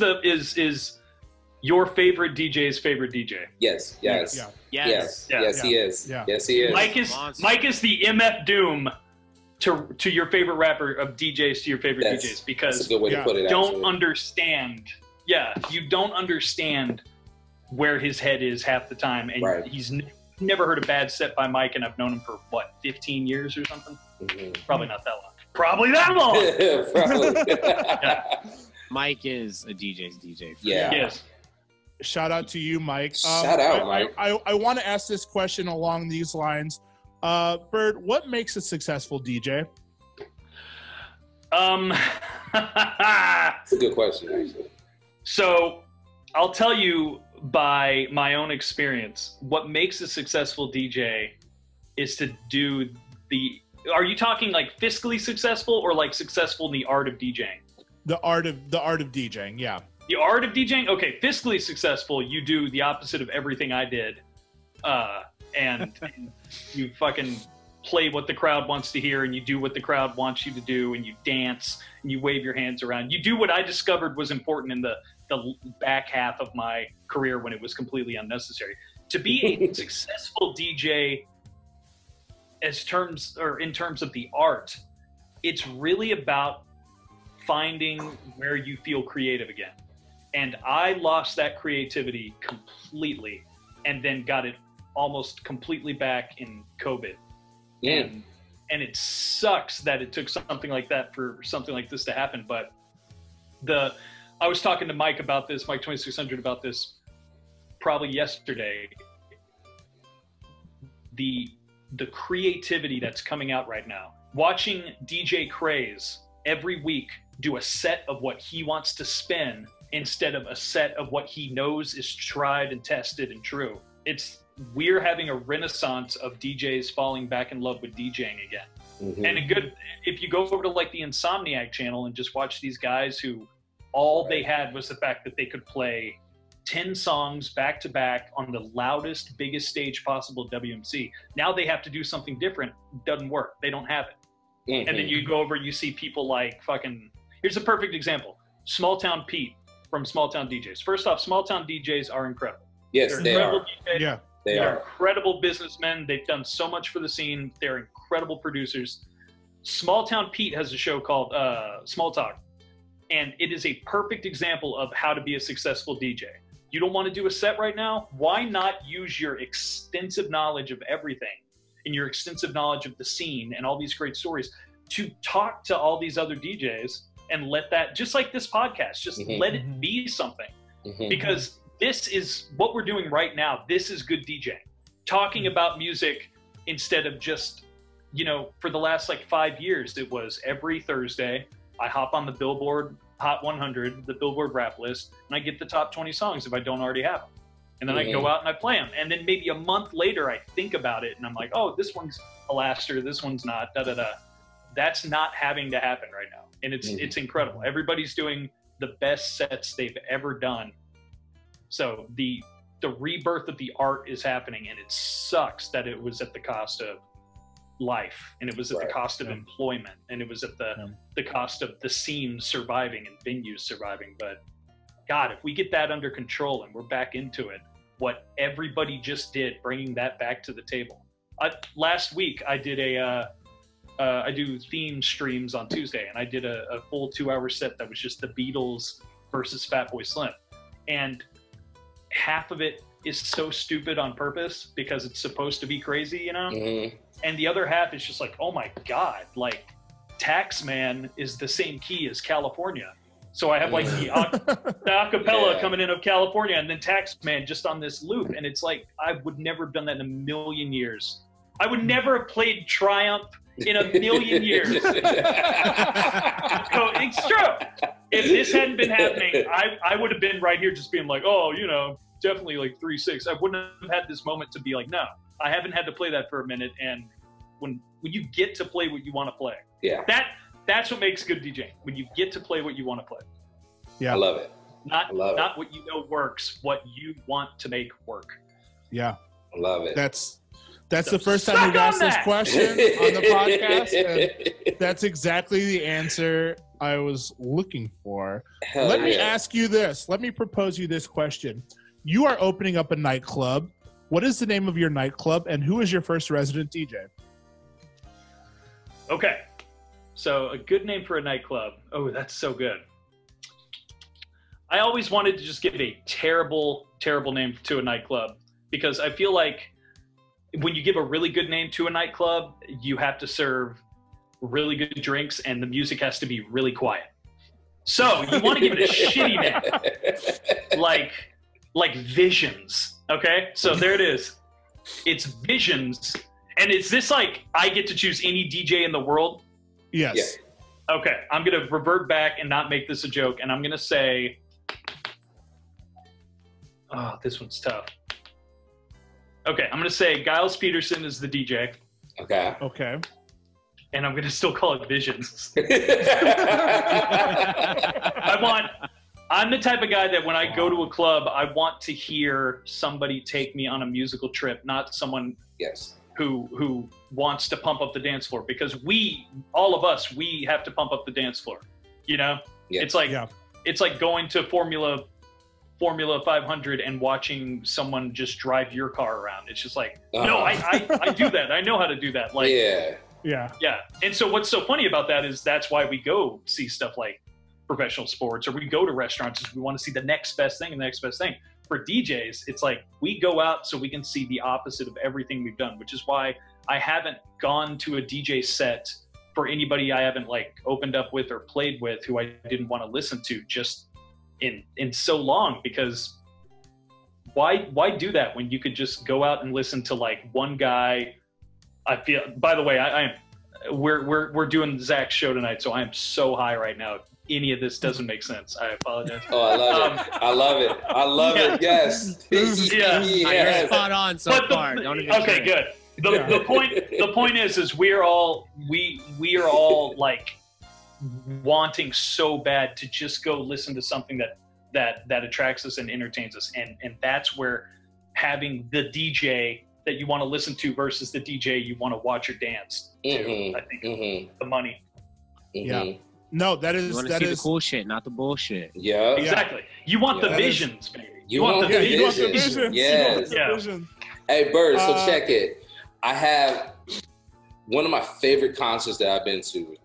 your favorite DJ's favorite DJ. Yes. He is. Yeah. Yes, he is. Mike is the MF Doom to your favorite rapper of DJs to your favorite DJs, because that's a good way to put it. You don't understand where his head is half the time, and he's never heard a bad set by Mike, and I've known him for 15 years or something. Probably not that long. Probably that long. Mike is a DJ's DJ. Yes. Shout out to you, Mike. Shout out, Mike. I want to ask this question along these lines. Bird, what makes a successful DJ? That's a good question, actually. So I'll tell you by my own experience, what makes a successful DJ is to do are you talking like fiscally successful or like successful in the art of DJing? The art of DJing, yeah. The art of DJing? Okay, fiscally successful, you do the opposite of everything I did. And you fucking play what the crowd wants to hear, and you do what the crowd wants you to do, and you dance, and you wave your hands around. You do what I discovered was important in the back half of my career when it was completely unnecessary. To be a successful DJ in terms of the art, it's really about finding where you feel creative again. And I lost that creativity completely, and then got it almost completely back in COVID. And it sucks that it took something like that for something like this to happen. But I was talking to Mike about this, Mike 2600 about this probably yesterday. The creativity that's coming out right now, watching DJ Craze every week do a set of what he wants to spin instead of a set of what he knows is tried and tested and true. We're having a renaissance of DJs falling back in love with DJing again. And if you go over to like the Insomniac channel and just watch these guys who all they had was the fact that they could play 10 songs back to back on the loudest, biggest stage possible WMC. Now they have to do something different. It doesn't work. They don't have it. And then you go over, you see people like here's a perfect example. Small Town Pete from Small Town DJs. First off, Small Town DJs are incredible. Yes, they are. Yeah. They're incredible businessmen. They've done so much for the scene. They're incredible producers. Small Town Pete has a show called Small Talk, and it is a perfect example of how to be a successful DJ. You don't want to do a set right now? Why not use your extensive knowledge of everything and your extensive knowledge of the scene and all these great stories to talk to all these other DJs and let that, just like this podcast, just let it be something. Because this is what we're doing right now. This is good DJing. Talking about music instead of just, you know, for the last like 5 years, it was every Thursday, I hop on the Billboard Hot 100, the Billboard rap list, and I get the top 20 songs if I don't already have them. And then I go out and I play them. And then maybe a month later, I think about it and I'm like, oh, this one's a laster, this one's not, da-da-da. That's not having to happen right now. And it's incredible. Everybody's doing the best sets they've ever done. So the rebirth of the art is happening, and it sucks that it was at the cost of life, and it was at the cost of employment, and it was at the cost of the scene surviving and venues surviving. But God, if we get that under control and we're back into it, what everybody just did, bringing that back to the table. Last week I did I do theme streams on Tuesday, and I did a full 2-hour set that was just the Beatles versus Fatboy Slim, and half of it is so stupid on purpose because it's supposed to be crazy, you know? And the other half is just like, oh my God, like Taxman is the same key as California. So I have like the acapella coming in of California, and then Taxman just on this loop. And it's like, I would never have done that in a million years. I would never have played Triumph in a million years. So it's true. If this hadn't been happening, I would have been right here just being like, oh, you know, definitely like 3-6. I wouldn't have had this moment to be like, no, I haven't had to play that for a minute. And when you get to play what you want to play, that's what makes good DJing. When you get to play what you want to play. Yeah, I love it. Not what you know works, what you want to make work. Yeah, I love it. That's the first time we've asked this question on the podcast, and that's exactly the answer I was looking for. Let me ask you this. Let me propose you this question. You are opening up a nightclub. What is the name of your nightclub, and who is your first resident DJ? Okay. So a good name for a nightclub. Oh, that's so good. I always wanted to just give a terrible, terrible name to a nightclub, because I feel like when you give a really good name to a nightclub, you have to serve really good drinks and the music has to be really quiet. So you want to give it a shitty name, like Visions. Okay, so there it is. It's Visions, and is this like I get to choose any DJ in the world? Yes. Yeah. Okay, I'm gonna revert back and not make this a joke, and I'm gonna say, oh, this one's tough. Okay, I'm gonna say Giles Peterson is the DJ. Okay. Okay. And I'm gonna still call it Visions. I'm the type of guy that when I go to a club, I want to hear somebody take me on a musical trip, not someone who wants to pump up the dance floor, because all of us have to pump up the dance floor. You know? Yeah. It's like going to Formula 500 and watching someone just drive your car around. It's just like, no, I do that. I know how to do that. Like, yeah. And so what's so funny about that is that's why we go see stuff like professional sports, or we go to restaurants because we want to see the next best thing and the next best thing. For DJs, it's like we go out so we can see the opposite of everything we've done, which is why I haven't gone to a DJ set for anybody I haven't like opened up with or played with who I didn't want to listen to just in so long, because why do that when you could just go out and listen to like one guy? I feel, by the way, we're doing Zach's show tonight, so I am so high right now. If any of this doesn't make sense, I apologize. Oh, I love it. I love it. I love it. Yes. You're spot on so far. Okay, good. The point is we are all like wanting so bad to just go listen to something that attracts us and entertains us, and that's where having the DJ that you want to listen to versus the DJ you want to watch or dance to, I think the money. Yeah. No, that is, you want to see the cool shit, not the bullshit. Yeah. Exactly. You want the visions, baby. You want the visions. Yes. Hey, Bird, so check it. I have one of my favorite concerts that I've been to.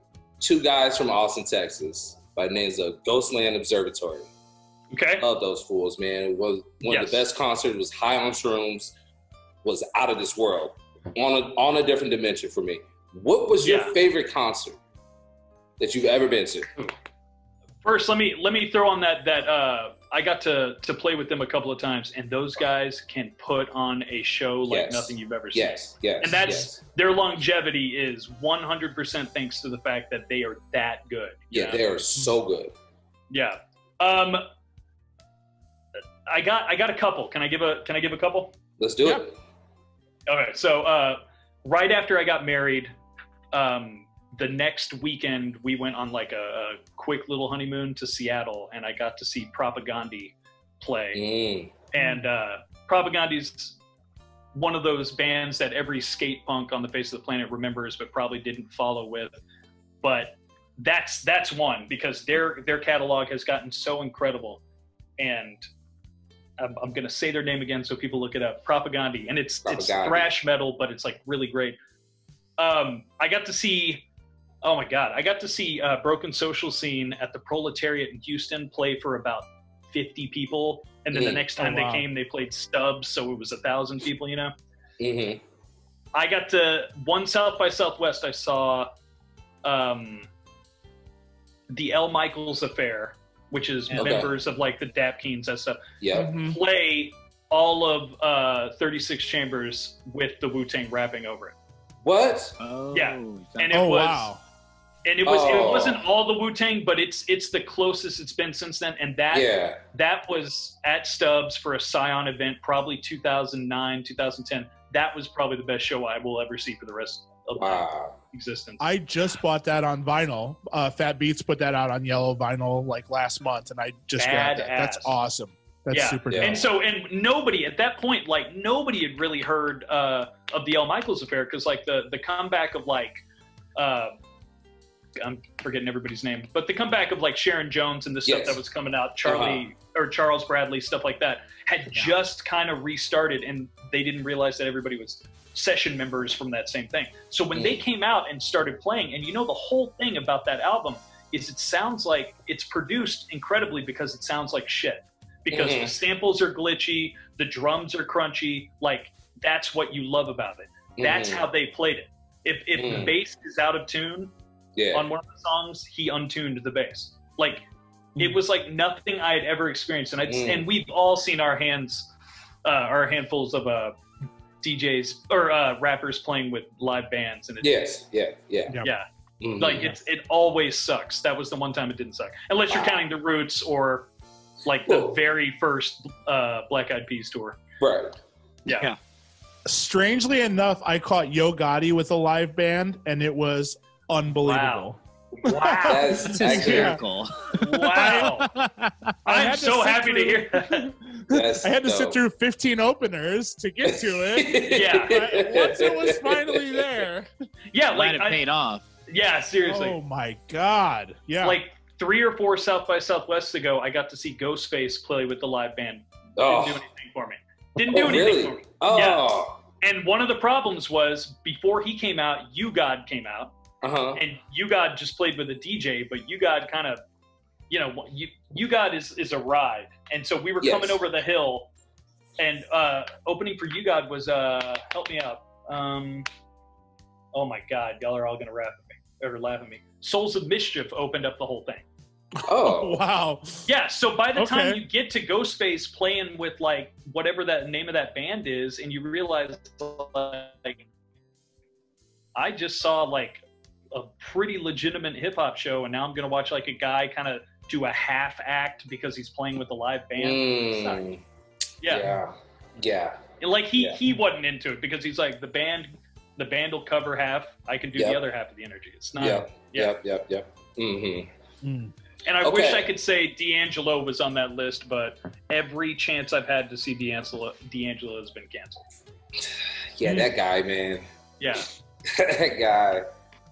Two guys from Austin, Texas, by the names of Ghostland Observatory. Okay. Love those fools, man. It was one of the best concerts. It was high on shrooms, was out of this world, on a different dimension for me. What was your favorite concert that you've ever been to? First, let me throw on that I got to play with them a couple of times, and those guys can put on a show like nothing you've ever seen. Yes. And that's their longevity is 100% thanks to the fact that they are that good. Yeah, they are so good. Yeah. I got a couple. Can I give a couple? Let's do it. Okay, so right after I got married, the next weekend we went on like a quick little honeymoon to Seattle, and I got to see Propagandhi play. And Propagandhi's one of those bands that every skate punk on the face of the planet remembers, but probably didn't follow with. But that's one, because their catalog has gotten so incredible. And I'm going to say their name again so people look it up. Propagandhi. And it's thrash metal, but it's like really great. I got to see Broken Social Scene at the Proletariat in Houston play for about 50 people. And then the next time they came, they played Stubbs, so it was 1,000 people, you know? Mm-hmm. I got to one South by Southwest. I saw the L. Michaels Affair, which is members of like the Dapkins and stuff, play all of 36 Chambers with the Wu-Tang rapping over it. What? Oh, yeah, and it was, and it wasn't all the Wu-Tang, but it's the closest it's been since then. And that was at Stubbs for a Scion event, probably 2009, 2010. That was probably the best show I will ever see for the rest of my existence. I just bought that on vinyl. Fat Beats put that out on yellow vinyl like last month, and I just grabbed that. That's awesome. That's super dope. And nobody at that point, like nobody had really heard of the L. Michaels Affair, because like the comeback of like I'm forgetting everybody's name, but the comeback of like Sharon Jones and the stuff that was coming out, Charles Bradley, stuff like that, had just kind of restarted, and they didn't realize that everybody was session members from that same thing. So when they came out and started playing, and you know the whole thing about that album is it sounds like it's produced incredibly because it sounds like shit. Because the samples are glitchy, the drums are crunchy, like that's what you love about it. That's how they played it. If the bass is out of tune on one of the songs, he untuned the bass. Like it was like nothing I had ever experienced. And we've all seen our handfuls of DJs or rappers playing with live bands, and it's like it always sucks. That was the one time it didn't suck, unless you're counting the Roots or like the very first Black Eyed Peas tour. Right. Yeah. Strangely enough, I caught Yo Gotti with a live band, and it was unbelievable. Wow. That's hysterical. Wow. I'm so happy to hear that. I had to sit through 15 openers to get to it. But once it was finally there. Yeah, like it paid off. Yeah, seriously. Oh my God. Yeah. Like 3 or 4 South by Southwest ago, I got to see Ghostface play with the live band. Didn't do anything for me. Didn't do anything for me. Yeah. And one of the problems was before he came out, You God came out. And You God just played with a DJ, but You God kind of, you know, You God is a ride. And so we were coming over the hill, and opening for You God was help me out. Oh my God, y'all are all gonna laugh at me. Souls of Mischief opened up the whole thing. Oh wow. Yeah, so by the time you get to Ghostface playing with like whatever that name of that band is, and you realize like I just saw like a pretty legitimate hip hop show, and now I'm gonna watch like a guy kind of do a half act because he's playing with a live band. Yeah. And like he wasn't into it because he's like the band will cover half. I can do the other half of the energy. It's not. And I wish I could say D'Angelo was on that list, but every chance I've had to see D'Angelo has been canceled. Yeah, that guy, man. Yeah. That guy.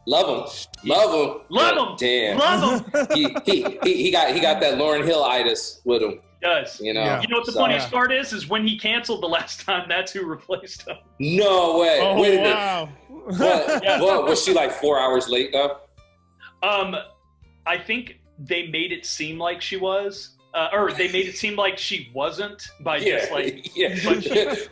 Love him. Damn. Love him. he got that Lauryn Hill-itis with him. He does. You know. You know what the funniest part is when he canceled the last time, that's who replaced him. No way. Oh, wait a minute. wow. What, was she like 4 hours late though? I think they made it seem like she was. or they made it seem like she wasn't by just like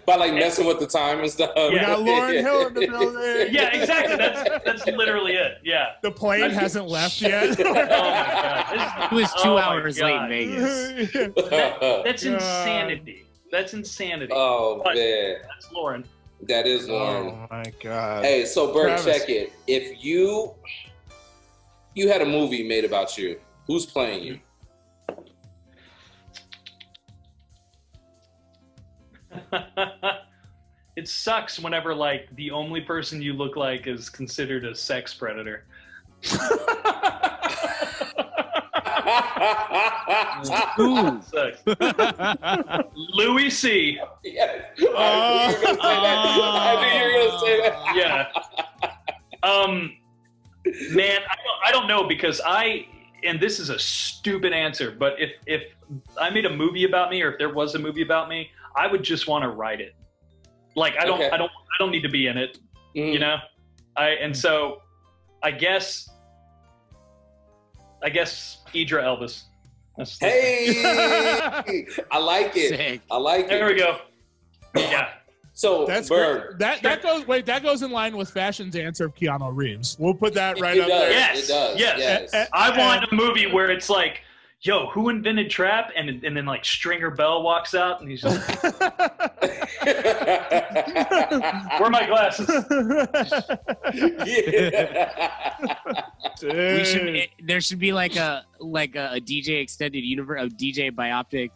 by like messing with the time and stuff. We got Lauryn Hill in the building. Yeah, exactly. That's literally it. Yeah. The plane hasn't left yet. Oh my god. It was 2 hours late in Vegas. That's insanity. That's insanity. Oh man, that's Lauren. That is Lauren. Oh my god. Hey, so Bert, Travis. check it. If you had a movie made about you, who's playing you? It sucks whenever like the only person you look like is considered a sex predator. Sucks. Louis C. Yeah. I knew you were gonna say that. Yeah. Man, I don't know because and this is a stupid answer, but if I made a movie about me or if there was a movie about me, I would just want to write it. Like I don't need to be in it, you know? So I guess Idra Elvis. Hey, I like it. Sick. I like it. There we go. Yeah. So That's Bird. that goes in line with Fashion's answer of Keanu Reeves. We'll put that right It up does. there. Yes. It does. Yes. Yes. I want a movie where it's like, yo, who invented trap? And then like Stringer Bell walks out and he's just like, where are my glasses? There should be like a DJ extended universe, a DJ biopic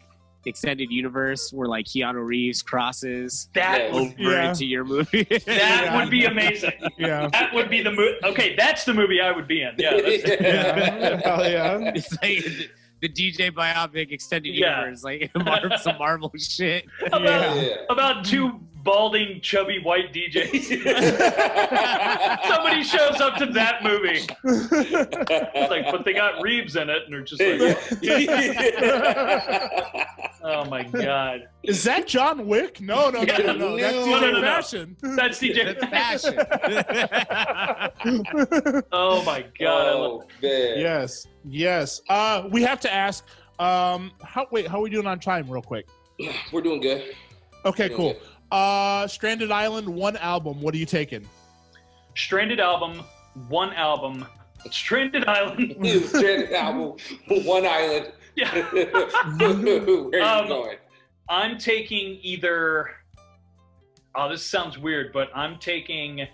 extended universe where like Keanu Reeves crosses over into your movie. That would be amazing. Yeah. That would be the movie. Okay, that's the movie I would be in. Yeah. Hell yeah. It's like the DJ biopic extended universe, like some Marvel shit. About two balding, chubby white DJs. Somebody shows up to that movie. It's like, but they got Reeves in it, and they're just like, oh my god. Is that John Wick? No. That's DJ Fashion. That's DJ Fashion. Oh my god. I love it. Yes. We have to ask. How are we doing on time, real quick? We're doing good. Okay, cool. Stranded Island, one album. What are you taking? Stranded album, one album. Stranded Island. Stranded album, one island. Yeah. Where are you going? I'm taking either. Oh, this sounds weird, but I'm taking.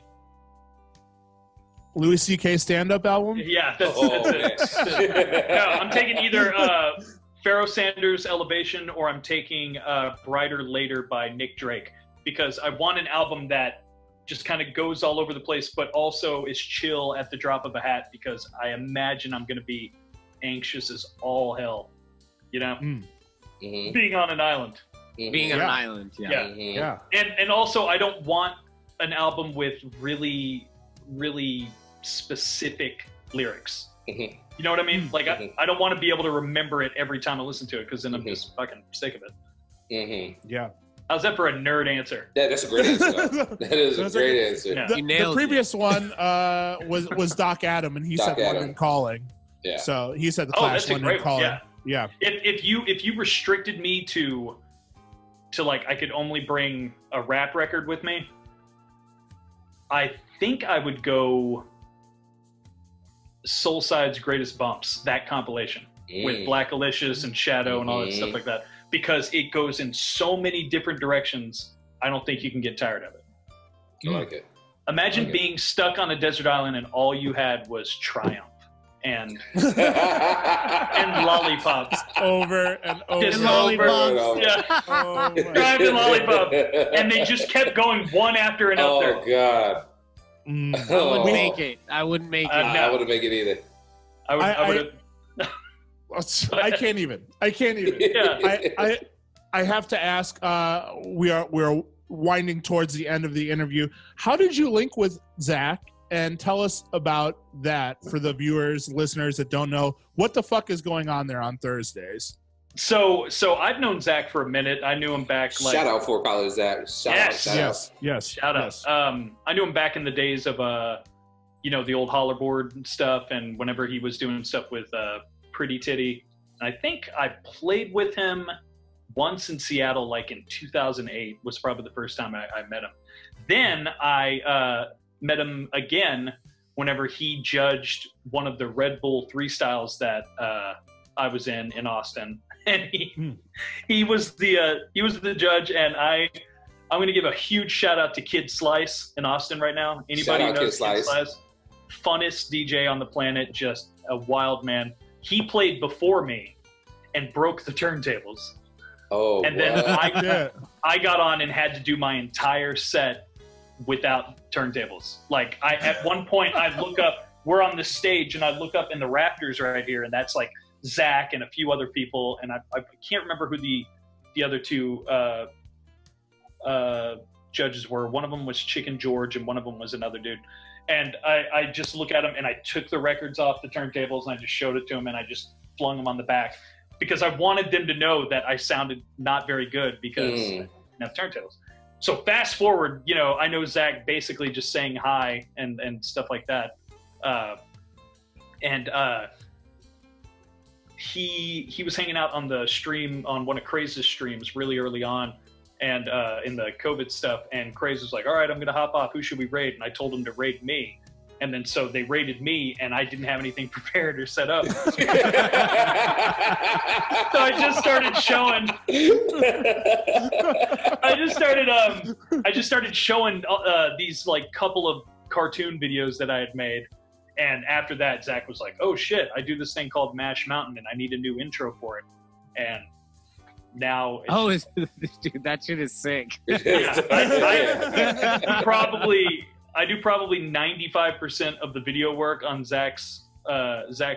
Louis C.K. stand-up album? Yeah, that's it. No, I'm taking either Pharoah Sanders' Elevation or I'm taking Brighter Later by Nick Drake because I want an album that just kind of goes all over the place but also is chill at the drop of a hat because I imagine I'm going to be anxious as all hell, you know? Mm-hmm. Being on an island. Mm-hmm. Being on an island, yeah. Mm-hmm. And also I don't want an album with really, really specific lyrics. Mm-hmm. You know what I mean? Like, I don't want to be able to remember it every time I listen to it because then I'm just fucking sick of it. Mm-hmm. Yeah. How's that for a nerd answer? That's a great answer. That is a great answer. Yeah. The previous one was Doc Adam, and he said London Calling. Yeah. So he said the Clash London Calling. Yeah. If you restricted me to like I could only bring a rap record with me, I think I would go Soulside's Greatest Bumps, that compilation with Black Alicious and Shadow and all that stuff like that, because it goes in so many different directions. I don't think you can get tired of it. I like it. Imagine being stuck on a desert island and all you had was Triumph and lollipops over and over. Just lollipops. Yeah. Oh, Triumph and lollipop, and they just kept going one after another. Oh God. I wouldn't make it. I wouldn't make it. I wouldn't make it either. I would. I can't even. Yeah. I have to ask. We're winding towards the end of the interview. How did you link with Zach? And tell us about that for the viewers, listeners that don't know. What the fuck is going on there on Thursdays? So I've known Zach for a minute. I knew him back. Like, shout out 4 College Zach. Shout out. Shout out. I knew him back in the days of the old Hollerboard stuff, and whenever he was doing stuff with Pretty Titty I think I played with him once in Seattle, like in 2008 was probably the first time I met him. Then I met him again whenever he judged one of the Red Bull 3 styles that I was in Austin, and he was the judge. And I'm going to give a huge shout out to Kid Slice in Austin right now. Anybody who knows Kid Slice? Funnest DJ on the planet, just a wild man. He played before me and broke the turntables. Oh, and then I got on and had to do my entire set without turntables. Like at one point I look up, we're on the stage, and I look up in the rafters right here, and that's like Zach and a few other people, and I can't remember who the other two judges were. One of them was Chicken George, and one of them was another dude. And I just look at them, and I took the records off the turntables, and I just showed it to them, and I just flung them on the back, because I wanted them to know that I sounded not very good because I didn't have turntables. So fast forward, I know Zach basically just saying hi and stuff like that. He was hanging out on the stream, on one of Craze's streams really early on, and in the COVID stuff, and Craze was like, all right, I'm going to hop off. Who should we raid? And I told him to raid me. And then so they raided me, and I didn't have anything prepared or set up. So I just started showing. I just started showing these like couple of cartoon videos that I had made, and after that, Zach was like, "Oh shit, I do this thing called Mash Mountain, and I need a new intro for it." And now, dude, that shit is sick. Yeah, I do probably 95% of the video work on Zach's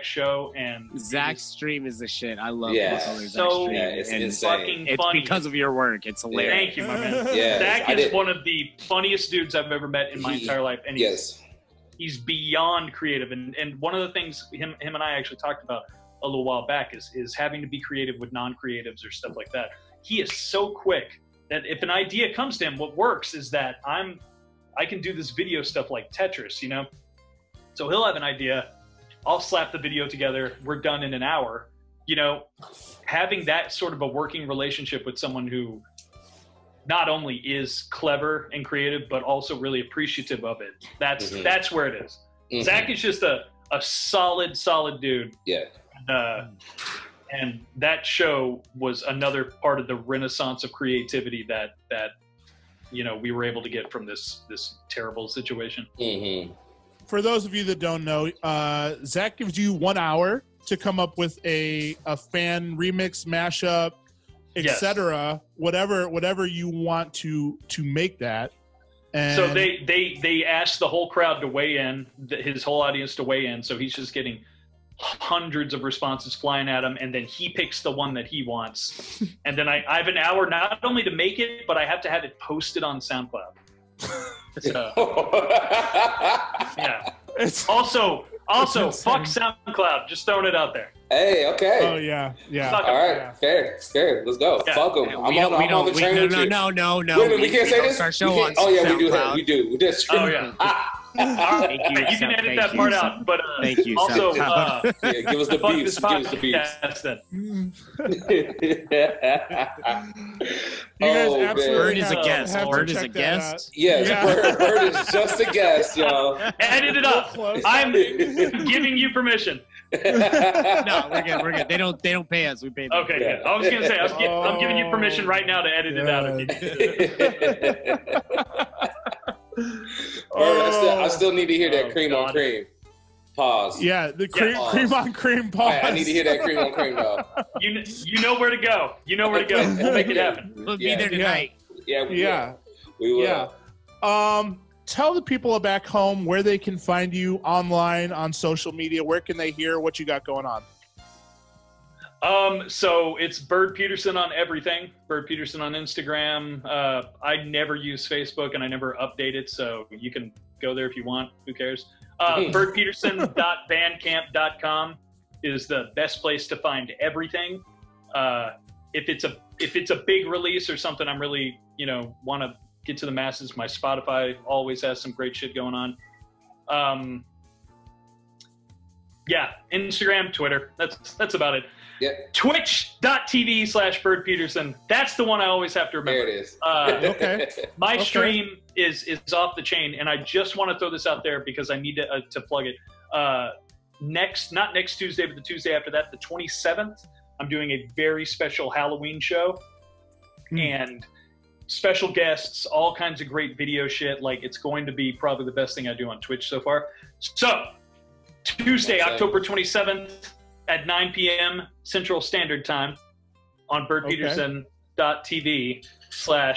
show, and Zach's stream is the shit. I love Zach's stream. Yeah, it's insane. It's funny. Because of your work. It's hilarious. Thank you, my man. Zach is one of the funniest dudes I've ever met in my entire life, and he's beyond creative. And one of the things him and I actually talked about a little while back is having to be creative with non-creatives or stuff like that. He is so quick that if an idea comes to him, what works is that I can do this video stuff like Tetris, So he'll have an idea, I'll slap the video together, we're done in an hour. Having that sort of a working relationship with someone who not only is clever and creative, but also really appreciative of it. That's where it is. Mm-hmm. Zach is just a solid dude. Yeah. And that show was another part of the renaissance of creativity that we were able to get from this terrible situation. Mm-hmm. For those of you that don't know, Zach gives you 1 hour to come up with a fan remix, mashup, etc. Whatever you want to make that. And so they asked the whole crowd to weigh in, his whole audience to weigh in. So he's just getting hundreds of responses flying at him, and then he picks the one that he wants. And then I have an hour not only to make it, but I have to have it posted on SoundCloud. So, yeah. Also, fuck SoundCloud. Just throwing it out there. Hey, okay. Oh yeah. All right, fair. Let's go. Yeah. Fuck them. I'm on the train with you. No. Wait a minute, we can't say this. Oh yeah, we do. That's true. Oh yeah. Thank you. You can edit that part out, but thank you. Also, give us the beats. Bird is a guest. Bird is a guest. Yes, Bird is just a guest, y'all. Edit it up. I'm giving you permission. No, we're good. They don't pay us. We pay them. Okay, good. I was gonna say I'm giving you permission right now to edit it out. I still need to hear that cream on cream. Pause. Yeah, the cream on cream pause. I need to hear that cream on cream though. You know where to go. We'll make it happen. We'll be there tonight. Yeah. We will. Yeah. Tell the people back home where they can find you online, on social media. Where can they hear what you got going on? So it's Bird Peterson on everything. Bird Peterson on Instagram. I never use Facebook and I never update it, so you can go there if you want. Who cares? birdpeterson.bandcamp.com is the best place to find everything. If it's a big release or something I'm really, want to get to the masses, my Spotify always has some great shit going on. Yeah, Instagram, Twitter. That's about it. Yep. Twitch.tv/Bird Peterson. That's the one I always have to remember. There it is. Okay. My stream is off the chain, and I just want to throw this out there because I need to plug it. Not next Tuesday, but the Tuesday after that, the 27th, I'm doing a very special Halloween show. And special guests, all kinds of great video shit. Like, it's going to be probably the best thing I do on Twitch so far. So, Tuesday, October 27th at 9 p.m. Central Standard Time on birdpeterson.tv on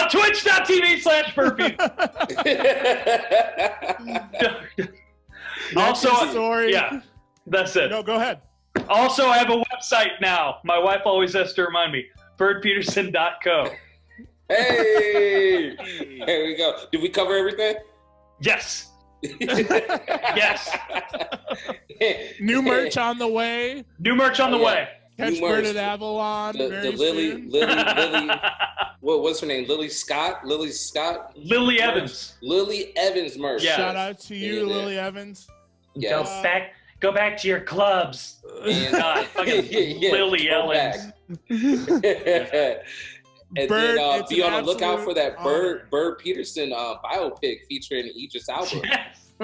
twitch.tv/birdpeterson. Also, sorry. Yeah, that's it. No, go ahead. Also, I have a website now. My wife always has to remind me. birdpeterson.co. Hey! There we go. Did we cover everything? Yes. Yes. New merch on the way. Catch Bird at Avalon. The Lily. What's her name? Lily Evans. Lily Evans merch. Yeah. Shout out to you, Lily Evans. Yes. Go back to your clubs. Lily Evans. And Bird, then be on the lookout for that Bird Peterson biopic featuring Idris Elba.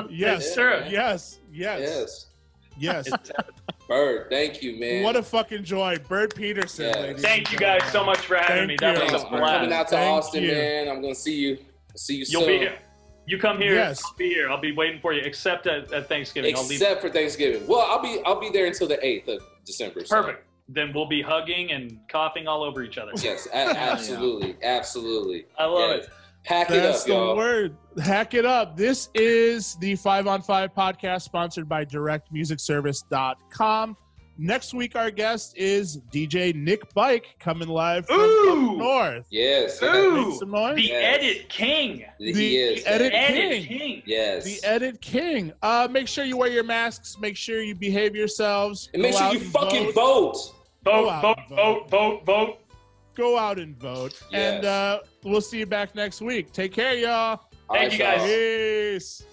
Yes, sir. Yes. Bird, thank you, man. What a fucking joy. Bird Peterson. Yes. Thank you guys so much for having me. That was a blast. I'm coming out to Austin, man. I'm going to see you. Soon. You'll be here. You come here. Yes. I'll be here. I'll be waiting for you, except at Thanksgiving. For Thanksgiving. Well, I'll be there until the 8th of December. So. Perfect. Then we'll be hugging and coughing all over each other. Yes, absolutely. Absolutely. I love it. Hack it up, y'all. That's the word. Hack it up. This is the 5 on 5 podcast sponsored by directmusicservice.com. Next week, our guest is DJ Nick Bike coming live from up north. Yes. Ooh, the Edit King. He is. The Edit King. Yes. The Edit King. Make sure you wear your masks. Make sure you behave yourselves. And make sure you fucking vote. Vote. Go out and vote. Yes. And we'll see you back next week. Take care, y'all. Thank you, guys. Peace.